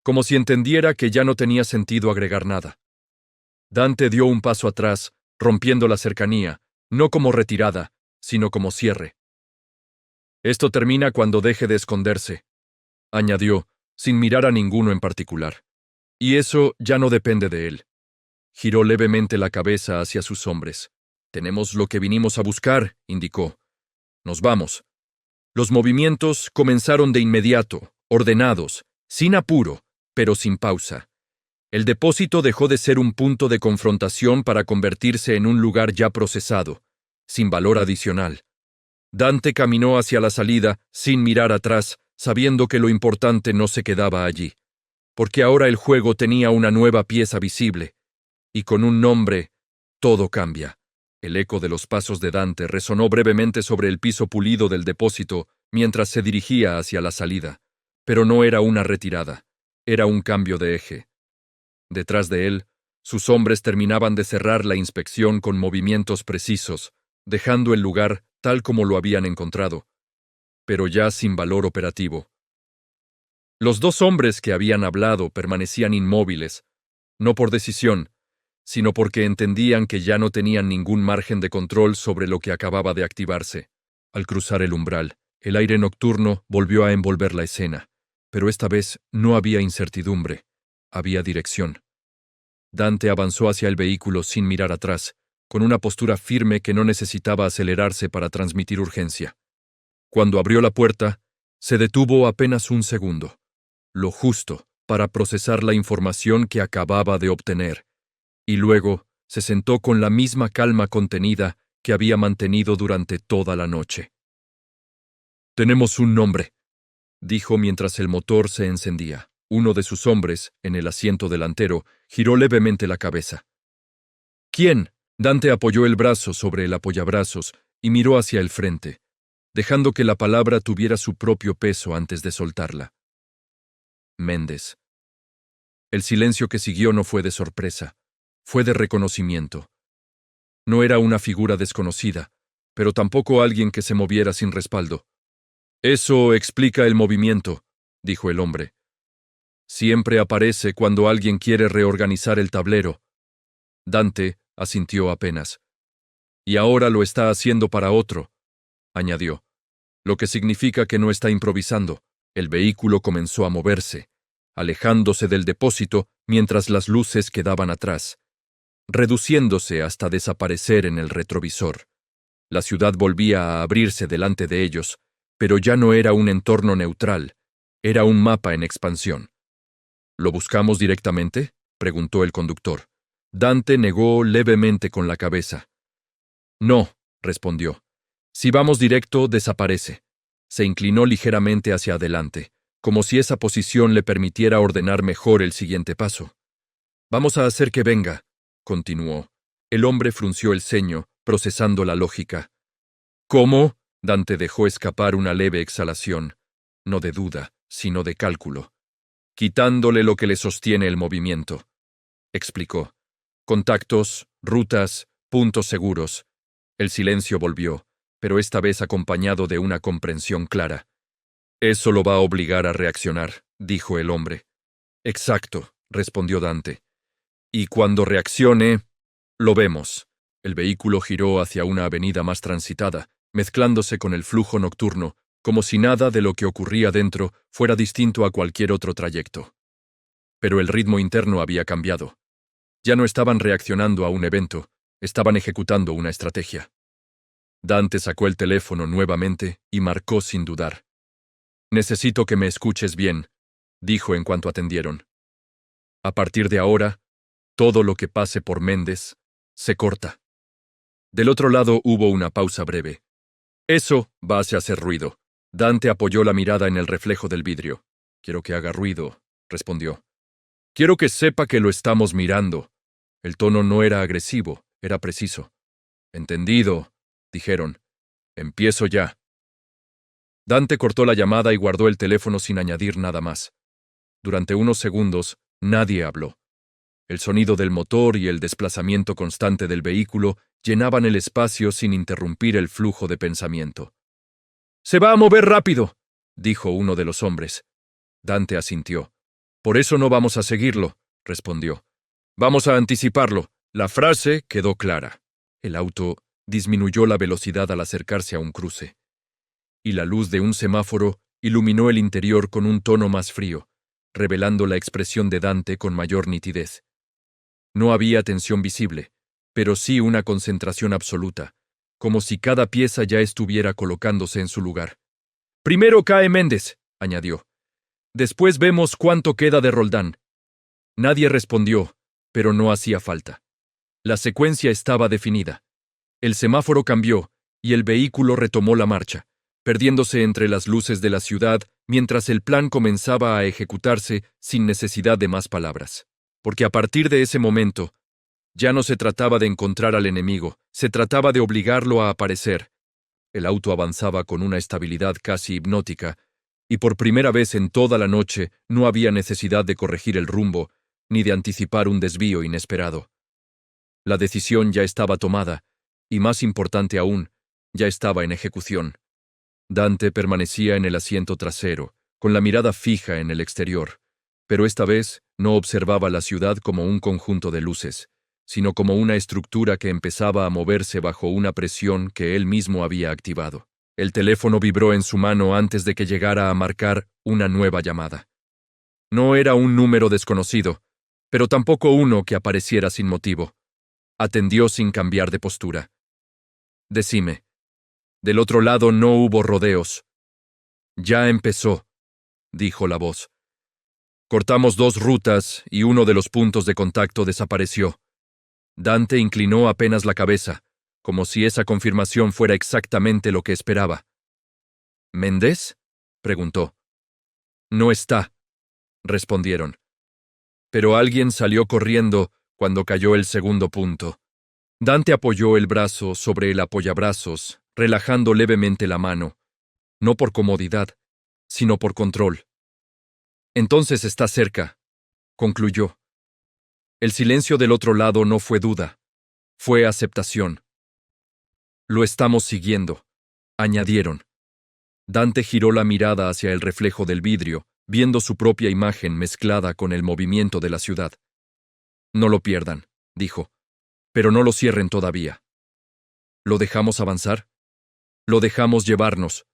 como si entendiera que ya no tenía sentido agregar nada. Dante dio un paso atrás, rompiendo la cercanía, no como retirada, sino como cierre. Esto termina cuando deje de esconderse, añadió, sin mirar a ninguno en particular. Y eso ya no depende de él. Giró levemente la cabeza hacia sus hombres. Tenemos lo que vinimos a buscar, indicó. Nos vamos. Los movimientos comenzaron de inmediato, ordenados, sin apuro, pero sin pausa. El depósito dejó de ser un punto de confrontación para convertirse en un lugar ya procesado, sin valor adicional. Dante caminó hacia la salida, sin mirar atrás, sabiendo que lo importante no se quedaba allí, porque ahora el juego tenía una nueva pieza visible, y con un nombre, todo cambia. El eco de los pasos de Dante resonó brevemente sobre el piso pulido del depósito mientras se dirigía hacia la salida, pero no era una retirada, era un cambio de eje. Detrás de él, sus hombres terminaban de cerrar la inspección con movimientos precisos, dejando el lugar tal como lo habían encontrado, pero ya sin valor operativo. Los dos hombres que habían hablado permanecían inmóviles, no por decisión, sino porque entendían que ya no tenían ningún margen de control sobre lo que acababa de activarse. Al cruzar el umbral, el aire nocturno volvió a envolver la escena, pero esta vez no había incertidumbre, había dirección. Dante avanzó hacia el vehículo sin mirar atrás, con una postura firme que no necesitaba acelerarse para transmitir urgencia. Cuando abrió la puerta, se detuvo apenas un segundo, lo justo para procesar la información que acababa de obtener, y luego se sentó con la misma calma contenida que había mantenido durante toda la noche. «Tenemos un nombre», dijo mientras el motor se encendía. Uno de sus hombres, en el asiento delantero, giró levemente la cabeza. «¿Quién?». Dante apoyó el brazo sobre el apoyabrazos y miró hacia el frente, dejando que la palabra tuviera su propio peso antes de soltarla. Méndez. El silencio que siguió no fue de sorpresa, fue de reconocimiento. No era una figura desconocida, pero tampoco alguien que se moviera sin respaldo. «Eso explica el movimiento», dijo el hombre. «Siempre aparece cuando alguien quiere reorganizar el tablero». Dante asintió apenas. «Y ahora lo está haciendo para otro», añadió, «lo que significa que no está improvisando». El vehículo comenzó a moverse, alejándose del depósito mientras las luces quedaban atrás, reduciéndose hasta desaparecer en el retrovisor. La ciudad volvía a abrirse delante de ellos, pero ya no era un entorno neutral, era un mapa en expansión. «¿Lo buscamos directamente?», preguntó el conductor. Dante negó levemente con la cabeza. «No», respondió. «Si vamos directo, desaparece». Se inclinó ligeramente hacia adelante, como si esa posición le permitiera ordenar mejor el siguiente paso. «Vamos a hacer que venga», continuó. El hombre frunció el ceño, procesando la lógica. «¿Cómo?». Dante dejó escapar una leve exhalación, no de duda, sino de cálculo, quitándole lo que le sostiene el movimiento. Explicó. Contactos, rutas, puntos seguros. El silencio volvió, pero esta vez acompañado de una comprensión clara. Eso lo va a obligar a reaccionar, dijo el hombre. Exacto, respondió Dante. Y cuando reaccione, lo vemos. El vehículo giró hacia una avenida más transitada, mezclándose con el flujo nocturno, como si nada de lo que ocurría dentro fuera distinto a cualquier otro trayecto. Pero el ritmo interno había cambiado. Ya no estaban reaccionando a un evento, estaban ejecutando una estrategia. Dante sacó el teléfono nuevamente y marcó sin dudar. Necesito que me escuches bien, dijo en cuanto atendieron. A partir de ahora, todo lo que pase por Méndez se corta. Del otro lado hubo una pausa breve. Eso va a hacer ruido. Dante apoyó la mirada en el reflejo del vidrio. Quiero que haga ruido, respondió. Quiero que sepa que lo estamos mirando. El tono no era agresivo, era preciso. Entendido, dijeron. Empiezo ya. Dante cortó la llamada y guardó el teléfono sin añadir nada más. Durante unos segundos, nadie habló. El sonido del motor y el desplazamiento constante del vehículo llenaban el espacio sin interrumpir el flujo de pensamiento. «Se va a mover rápido», dijo uno de los hombres. Dante asintió. «Por eso no vamos a seguirlo», respondió. «Vamos a anticiparlo». La frase quedó clara. El auto disminuyó la velocidad al acercarse a un cruce. Y la luz de un semáforo iluminó el interior con un tono más frío, revelando la expresión de Dante con mayor nitidez. No había tensión visible, pero sí una concentración absoluta, como si cada pieza ya estuviera colocándose en su lugar. «Primero cae Méndez», añadió. «Después vemos cuánto queda de Roldán». Nadie respondió, pero no hacía falta. La secuencia estaba definida. El semáforo cambió y el vehículo retomó la marcha, perdiéndose entre las luces de la ciudad mientras el plan comenzaba a ejecutarse sin necesidad de más palabras. Porque a partir de ese momento, ya no se trataba de encontrar al enemigo, se trataba de obligarlo a aparecer. El auto avanzaba con una estabilidad casi hipnótica, y por primera vez en toda la noche no había necesidad de corregir el rumbo, ni de anticipar un desvío inesperado. La decisión ya estaba tomada, y más importante aún, ya estaba en ejecución. Dante permanecía en el asiento trasero, con la mirada fija en el exterior, pero esta vez no observaba la ciudad como un conjunto de luces, sino como una estructura que empezaba a moverse bajo una presión que él mismo había activado. El teléfono vibró en su mano antes de que llegara a marcar una nueva llamada. No era un número desconocido, pero tampoco uno que apareciera sin motivo. Atendió sin cambiar de postura. «Decime». Del otro lado no hubo rodeos. «Ya empezó», dijo la voz. «Cortamos 2 rutas y uno de los puntos de contacto desapareció». Dante inclinó apenas la cabeza, como si esa confirmación fuera exactamente lo que esperaba. «¿Méndez?», preguntó. «No está», respondieron. Pero alguien salió corriendo cuando cayó el segundo punto. Dante apoyó el brazo sobre el apoyabrazos, relajando levemente la mano, no por comodidad, sino por control. «Entonces está cerca», concluyó. El silencio del otro lado no fue duda, fue aceptación. «Lo estamos siguiendo», añadieron. Dante giró la mirada hacia el reflejo del vidrio, viendo su propia imagen mezclada con el movimiento de la ciudad. «No lo pierdan», dijo, «pero no lo cierren todavía». «¿Lo dejamos avanzar?» «Lo dejamos llevarnos»,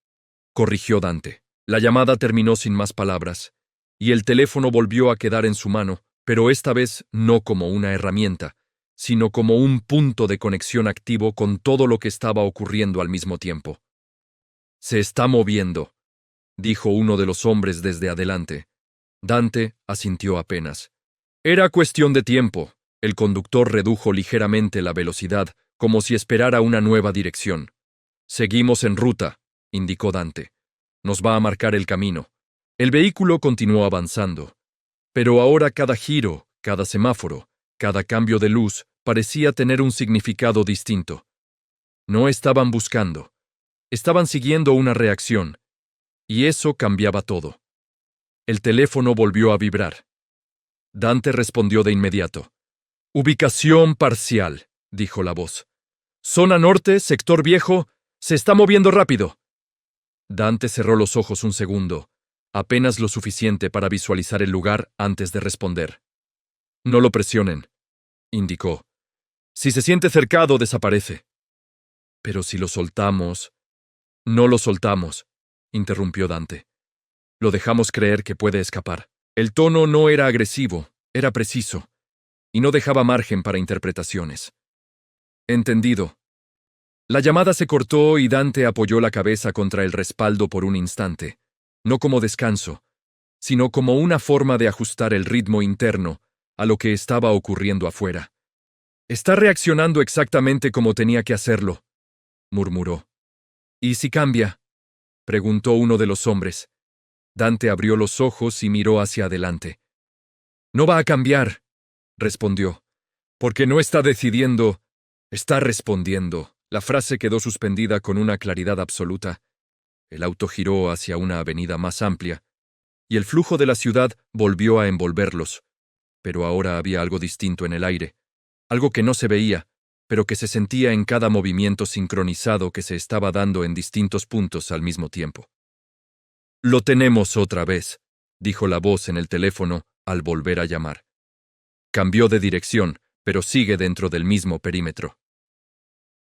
corrigió Dante. La llamada terminó sin más palabras, y el teléfono volvió a quedar en su mano, pero esta vez no como una herramienta, sino como un punto de conexión activo con todo lo que estaba ocurriendo al mismo tiempo. «Se está moviendo», dijo uno de los hombres desde adelante. Dante asintió apenas. Era cuestión de tiempo. El conductor redujo ligeramente la velocidad, como si esperara una nueva dirección. «Seguimos en ruta», indicó Dante. «Nos va a marcar el camino». El vehículo continuó avanzando. Pero ahora cada giro, cada semáforo, cada cambio de luz parecía tener un significado distinto. No estaban buscando. Estaban siguiendo una reacción. Y eso cambiaba todo. El teléfono volvió a vibrar. Dante respondió de inmediato. Ubicación parcial, dijo la voz. Zona norte, sector viejo, se está moviendo rápido. Dante cerró los ojos un segundo, apenas lo suficiente para visualizar el lugar antes de responder. No lo presionen, indicó. Si se siente cercado, desaparece. Pero si lo soltamos... No lo soltamos, interrumpió Dante. Lo dejamos creer que puede escapar. El tono no era agresivo, era preciso, y no dejaba margen para interpretaciones. Entendido. La llamada se cortó y Dante apoyó la cabeza contra el respaldo por un instante, no como descanso, sino como una forma de ajustar el ritmo interno a lo que estaba ocurriendo afuera. Está reaccionando exactamente como tenía que hacerlo, murmuró. ¿Y si cambia? Preguntó uno de los hombres. Dante abrió los ojos y miró hacia adelante. No va a cambiar, respondió, porque no está decidiendo, está respondiendo. La frase quedó suspendida con una claridad absoluta. El auto giró hacia una avenida más amplia, y el flujo de la ciudad volvió a envolverlos. Pero ahora había algo distinto en el aire, algo que no se veía, pero que se sentía en cada movimiento sincronizado que se estaba dando en distintos puntos al mismo tiempo. Lo tenemos otra vez, dijo la voz en el teléfono al volver a llamar. Cambió de dirección, pero sigue dentro del mismo perímetro.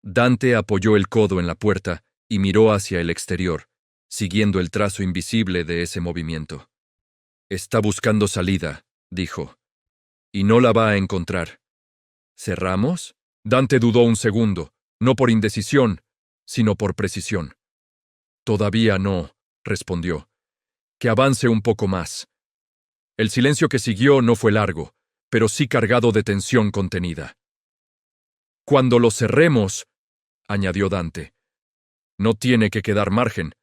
Dante apoyó el codo en la puerta y miró hacia el exterior, siguiendo el trazo invisible de ese movimiento. Está buscando salida, dijo, y no la va a encontrar. ¿Cerramos? Dante dudó un segundo, no por indecisión, sino por precisión. Todavía no, respondió. Que avance un poco más. El silencio que siguió no fue largo, pero sí cargado de tensión contenida. Cuando lo cerremos, añadió Dante, no tiene que quedar margen.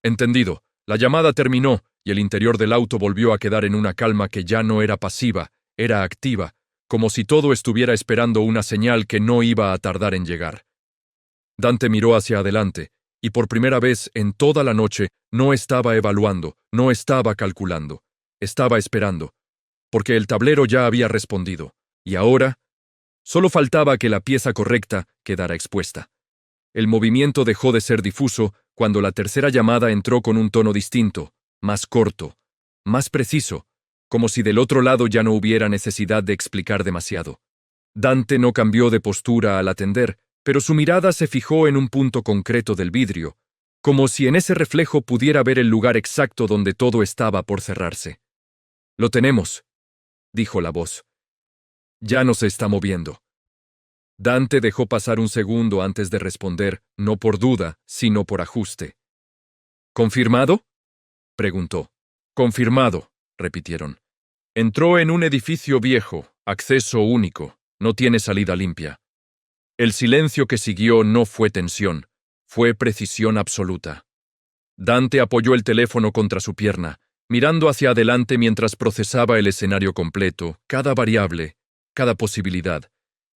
Entendido, la llamada terminó y el interior del auto volvió a quedar en una calma que ya no era pasiva, era activa, como si todo estuviera esperando una señal que no iba a tardar en llegar. Dante miró hacia adelante, y por primera vez en toda la noche no estaba evaluando, no estaba calculando, estaba esperando, porque el tablero ya había respondido, y ahora solo faltaba que la pieza correcta quedara expuesta. El movimiento dejó de ser difuso cuando la tercera llamada entró con un tono distinto, más corto, más preciso, como si del otro lado ya no hubiera necesidad de explicar demasiado. Dante no cambió de postura al atender, pero su mirada se fijó en un punto concreto del vidrio, como si en ese reflejo pudiera ver el lugar exacto donde todo estaba por cerrarse. Lo tenemos, dijo la voz. Ya no se está moviendo. Dante dejó pasar un segundo antes de responder, no por duda, sino por ajuste. ¿Confirmado? Preguntó. Confirmado, repitieron. Entró en un edificio viejo, acceso único, no tiene salida limpia. El silencio que siguió no fue tensión, fue precisión absoluta. Dante apoyó el teléfono contra su pierna, mirando hacia adelante mientras procesaba el escenario completo, cada variable, cada posibilidad,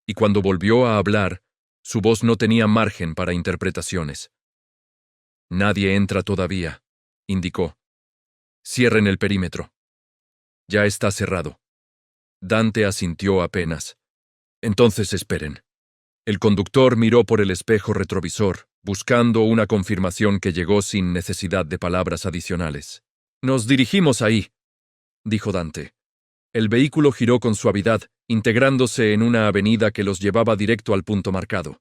y cuando volvió a hablar, su voz no tenía margen para interpretaciones. Nadie entra todavía, indicó. Cierren el perímetro. Ya está cerrado. Dante asintió apenas. Entonces esperen. El conductor miró por el espejo retrovisor, buscando una confirmación que llegó sin necesidad de palabras adicionales. Nos dirigimos ahí, dijo Dante. El vehículo giró con suavidad, integrándose en una avenida que los llevaba directo al punto marcado.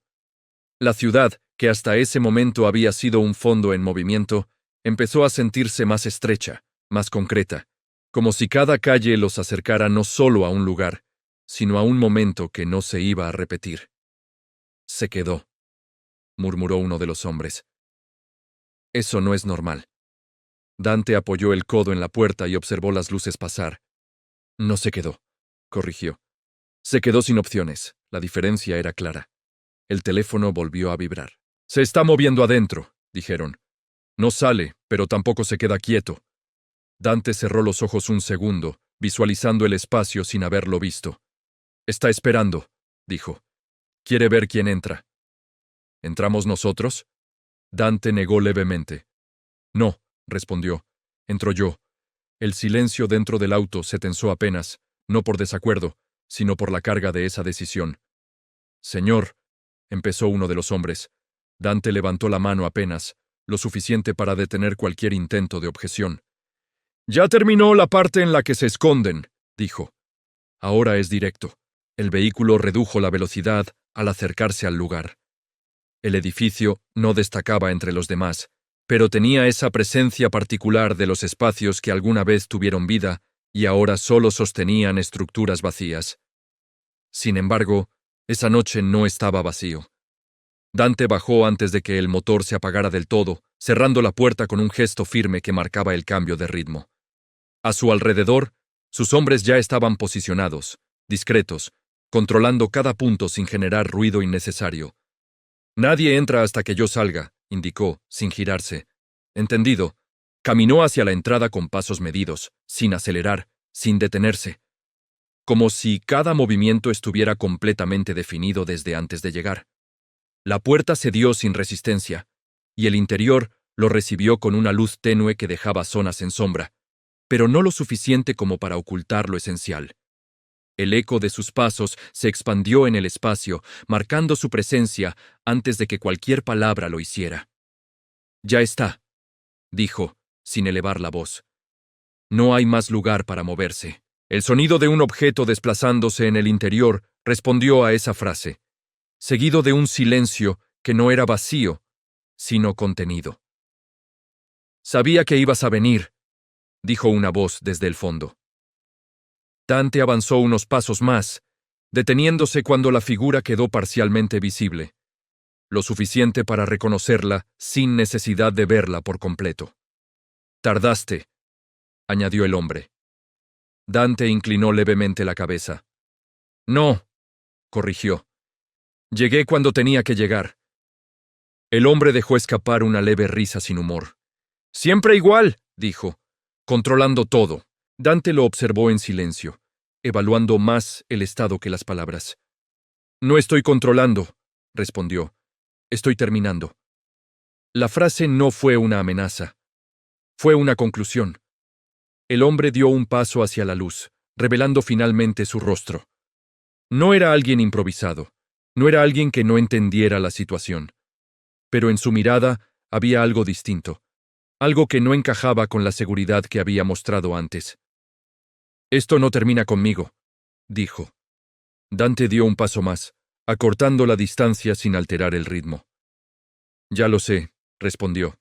La ciudad, que hasta ese momento había sido un fondo en movimiento, empezó a sentirse más estrecha, más concreta, como si cada calle los acercara no solo a un lugar, sino a un momento que no se iba a repetir. Se quedó, murmuró uno de los hombres. Eso no es normal. Dante apoyó el codo en la puerta y observó las luces pasar. No se quedó, corrigió. Se quedó sin opciones, la diferencia era clara. El teléfono volvió a vibrar. Se está moviendo adentro, dijeron. No sale, pero tampoco se queda quieto. Dante cerró los ojos un segundo, visualizando el espacio sin haberlo visto. Está esperando, dijo. Quiere ver quién entra. ¿Entramos nosotros? Dante negó levemente. No, respondió. Entro yo. El silencio dentro del auto se tensó apenas, no por desacuerdo, sino por la carga de esa decisión. Señor, empezó uno de los hombres. Dante levantó la mano apenas, lo suficiente para detener cualquier intento de objeción. Ya terminó la parte en la que se esconden, dijo. Ahora es directo. El vehículo redujo la velocidad al acercarse al lugar. El edificio no destacaba entre los demás, pero tenía esa presencia particular de los espacios que alguna vez tuvieron vida y ahora solo sostenían estructuras vacías. Sin embargo, esa noche no estaba vacío. Dante bajó antes de que el motor se apagara del todo, cerrando la puerta con un gesto firme que marcaba el cambio de ritmo. A su alrededor, sus hombres ya estaban posicionados, discretos, controlando cada punto sin generar ruido innecesario. Nadie entra hasta que yo salga, indicó, sin girarse. Entendido. Caminó hacia la entrada con pasos medidos, sin acelerar, sin detenerse, como si cada movimiento estuviera completamente definido desde antes de llegar. La puerta cedió sin resistencia, y el interior lo recibió con una luz tenue que dejaba zonas en sombra, pero no lo suficiente como para ocultar lo esencial. El eco de sus pasos se expandió en el espacio, marcando su presencia antes de que cualquier palabra lo hiciera. Ya está, dijo, sin elevar la voz. No hay más lugar para moverse. El sonido de un objeto desplazándose en el interior respondió a esa frase, seguido de un silencio que no era vacío, sino contenido. Sabía que ibas a venir, dijo una voz desde el fondo. Dante avanzó unos pasos más, deteniéndose cuando la figura quedó parcialmente visible, lo suficiente para reconocerla sin necesidad de verla por completo. Tardaste, añadió el hombre. Dante inclinó levemente la cabeza. No, corrigió. Llegué cuando tenía que llegar. El hombre dejó escapar una leve risa sin humor. Siempre igual, dijo, controlando todo. Dante lo observó en silencio, evaluando más el estado que las palabras. No estoy controlando, respondió. Estoy terminando. La frase no fue una amenaza. Fue una conclusión. El hombre dio un paso hacia la luz, revelando finalmente su rostro. No era alguien improvisado. No era alguien que no entendiera la situación. Pero en su mirada había algo distinto. Algo que no encajaba con la seguridad que había mostrado antes. Esto no termina conmigo, dijo. Dante dio un paso más, acortando la distancia sin alterar el ritmo. Ya lo sé, respondió.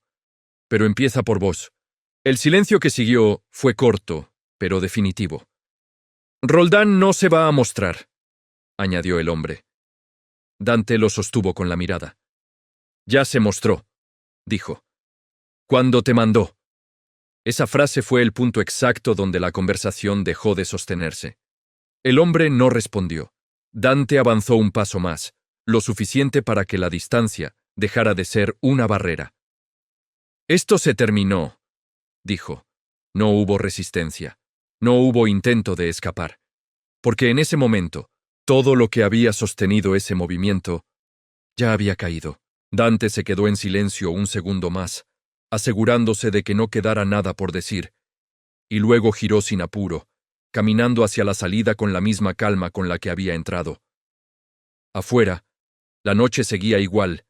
Pero empieza por vos. El silencio que siguió fue corto, pero definitivo. Roldán no se va a mostrar, añadió el hombre. Dante lo sostuvo con la mirada. Ya se mostró, dijo. Cuando te mandó. Esa frase fue el punto exacto donde la conversación dejó de sostenerse. El hombre no respondió. Dante avanzó un paso más, lo suficiente para que la distancia dejara de ser una barrera. Esto se terminó, dijo. No hubo resistencia. No hubo intento de escapar. Porque en ese momento, todo lo que había sostenido ese movimiento ya había caído. Dante se quedó en silencio un segundo más, asegurándose de que no quedara nada por decir, y luego giró sin apuro, caminando hacia la salida con la misma calma con la que había entrado. Afuera, la noche seguía igual,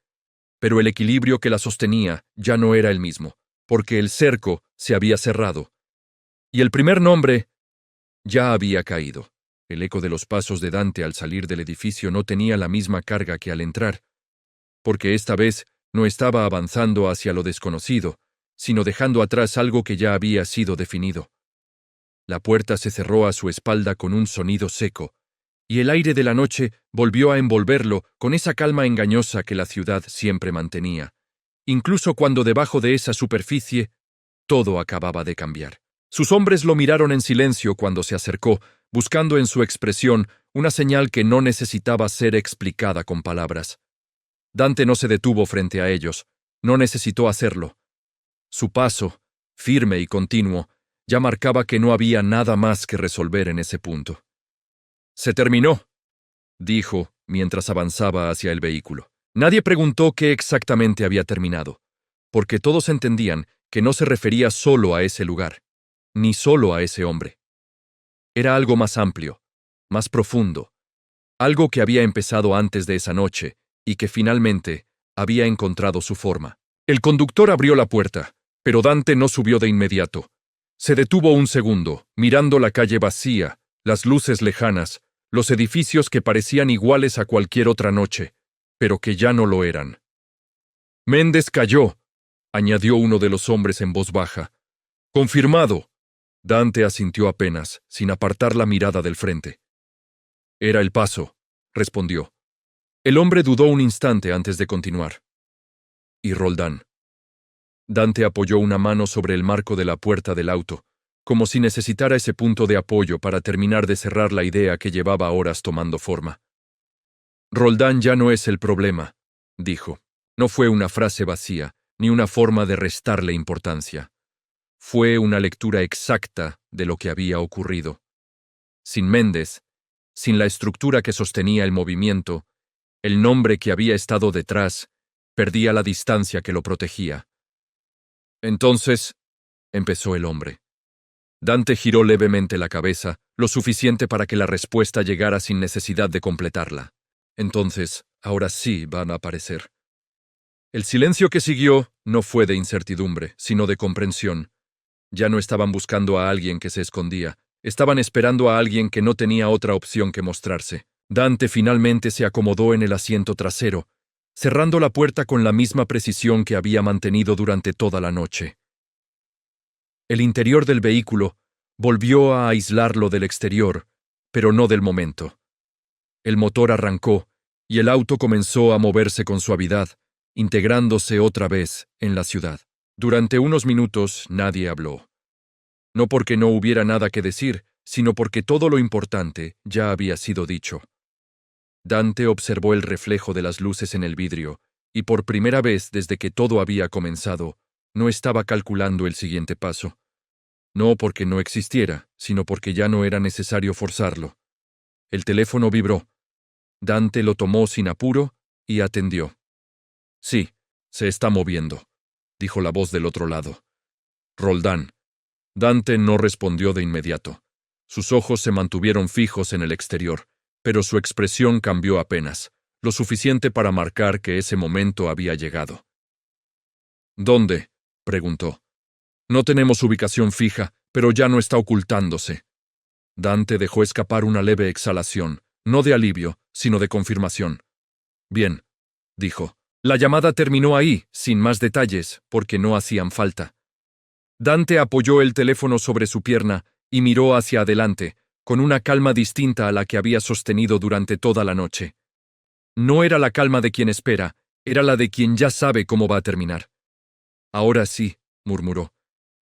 pero el equilibrio que la sostenía ya no era el mismo, porque el cerco se había cerrado, y el primer nombre ya había caído. El eco de los pasos de Dante al salir del edificio no tenía la misma carga que al entrar, porque esta vez no estaba avanzando hacia lo desconocido, sino dejando atrás algo que ya había sido definido. La puerta se cerró a su espalda con un sonido seco, y el aire de la noche volvió a envolverlo con esa calma engañosa que la ciudad siempre mantenía, incluso cuando debajo de esa superficie todo acababa de cambiar. Sus hombres lo miraron en silencio cuando se acercó, buscando en su expresión una señal que no necesitaba ser explicada con palabras. Dante no se detuvo frente a ellos, no necesitó hacerlo. Su paso, firme y continuo, ya marcaba que no había nada más que resolver en ese punto. «Se terminó», dijo mientras avanzaba hacia el vehículo. Nadie preguntó qué exactamente había terminado, porque todos entendían que no se refería solo a ese lugar. ni solo a ese hombre. Era algo más amplio, más profundo, algo que había empezado antes de esa noche y que finalmente había encontrado su forma. El conductor abrió la puerta, pero Dante no subió de inmediato. Se detuvo un segundo, mirando la calle vacía, las luces lejanas, los edificios que parecían iguales a cualquier otra noche, pero que ya no lo eran. «Méndez cayó», añadió uno de los hombres en voz baja. «Confirmado». Dante asintió apenas, sin apartar la mirada del frente. «Era el Paso», respondió. El hombre dudó un instante antes de continuar. «¿Y Roldán?». Dante apoyó una mano sobre el marco de la puerta del auto, como si necesitara ese punto de apoyo para terminar de cerrar la idea que llevaba horas tomando forma. «Roldán ya no es el problema», dijo. No fue una frase vacía, ni una forma de restarle importancia. Fue una lectura exacta de lo que había ocurrido. Sin Méndez, sin la estructura que sostenía el movimiento, el nombre que había estado detrás perdía la distancia que lo protegía. «Entonces», empezó el hombre. Dante giró levemente la cabeza, lo suficiente para que la respuesta llegara sin necesidad de completarla. «Entonces, ahora sí van a aparecer». El silencio que siguió no fue de incertidumbre, sino de comprensión. Ya no estaban buscando a alguien que se escondía, estaban esperando a alguien que no tenía otra opción que mostrarse. Dante finalmente se acomodó en el asiento trasero, cerrando la puerta con la misma precisión que había mantenido durante toda la noche. El interior del vehículo volvió a aislarlo del exterior, pero no del momento. El motor arrancó, y el auto comenzó a moverse con suavidad, integrándose otra vez en la ciudad. Durante unos minutos nadie habló. No porque no hubiera nada que decir, sino porque todo lo importante ya había sido dicho. Dante observó el reflejo de las luces en el vidrio, y por primera vez desde que todo había comenzado, no estaba calculando el siguiente paso. No porque no existiera, sino porque ya no era necesario forzarlo. El teléfono vibró. Dante lo tomó sin apuro y atendió. «Sí, se está moviendo», dijo la voz del otro lado. «Roldán». Dante no respondió de inmediato. Sus ojos se mantuvieron fijos en el exterior, pero su expresión cambió apenas, lo suficiente para marcar que ese momento había llegado. «¿Dónde?», preguntó. «No tenemos ubicación fija, pero ya no está ocultándose». Dante dejó escapar una leve exhalación, no de alivio, sino de confirmación. «Bien», dijo. La llamada terminó ahí, sin más detalles, porque no hacían falta. Dante apoyó el teléfono sobre su pierna y miró hacia adelante, con una calma distinta a la que había sostenido durante toda la noche. No era la calma de quien espera, era la de quien ya sabe cómo va a terminar. «Ahora sí», murmuró.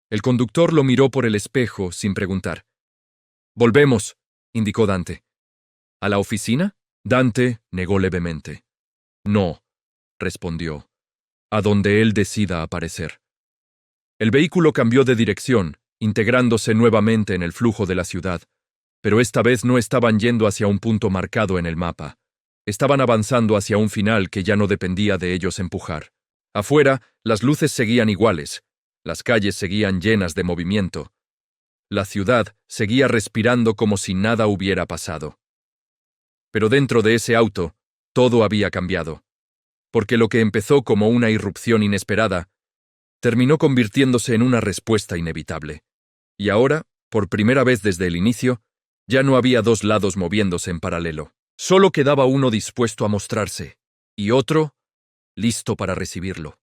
El conductor lo miró por el espejo, sin preguntar. «Volvemos», indicó Dante. «¿A la oficina?». Dante negó levemente. «No», respondió, «a donde él decida aparecer». El vehículo cambió de dirección, integrándose nuevamente en el flujo de la ciudad, pero esta vez no estaban yendo hacia un punto marcado en el mapa. Estaban avanzando hacia un final que ya no dependía de ellos empujar. Afuera, las luces seguían iguales, las calles seguían llenas de movimiento. La ciudad seguía respirando como si nada hubiera pasado. Pero dentro de ese auto, todo había cambiado. Porque lo que empezó como una irrupción inesperada, terminó convirtiéndose en una respuesta inevitable. Y ahora, por primera vez desde el inicio, ya no había dos lados moviéndose en paralelo. Solo quedaba uno dispuesto a mostrarse, y otro listo para recibirlo.